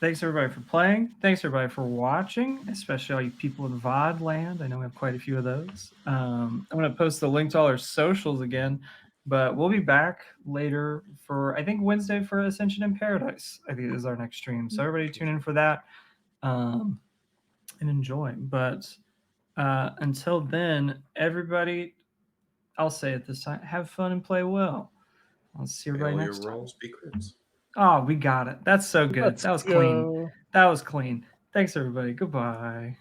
Thanks everybody for playing. Thanks everybody for watching, especially all you people in VOD land. I know we have quite a few of those. I'm going to post the link to all our socials again, but we'll be back later for, I think, Wednesday for Ascension in Paradise, I think is our next stream. So everybody tune in for that and enjoy. But until then, everybody, I'll say it this time, have fun and play well. I'll see everybody All next your time. rolls be crits. Oh, we got it. That's so good. Let's That was clean. go. That was clean. Thanks, everybody. Goodbye.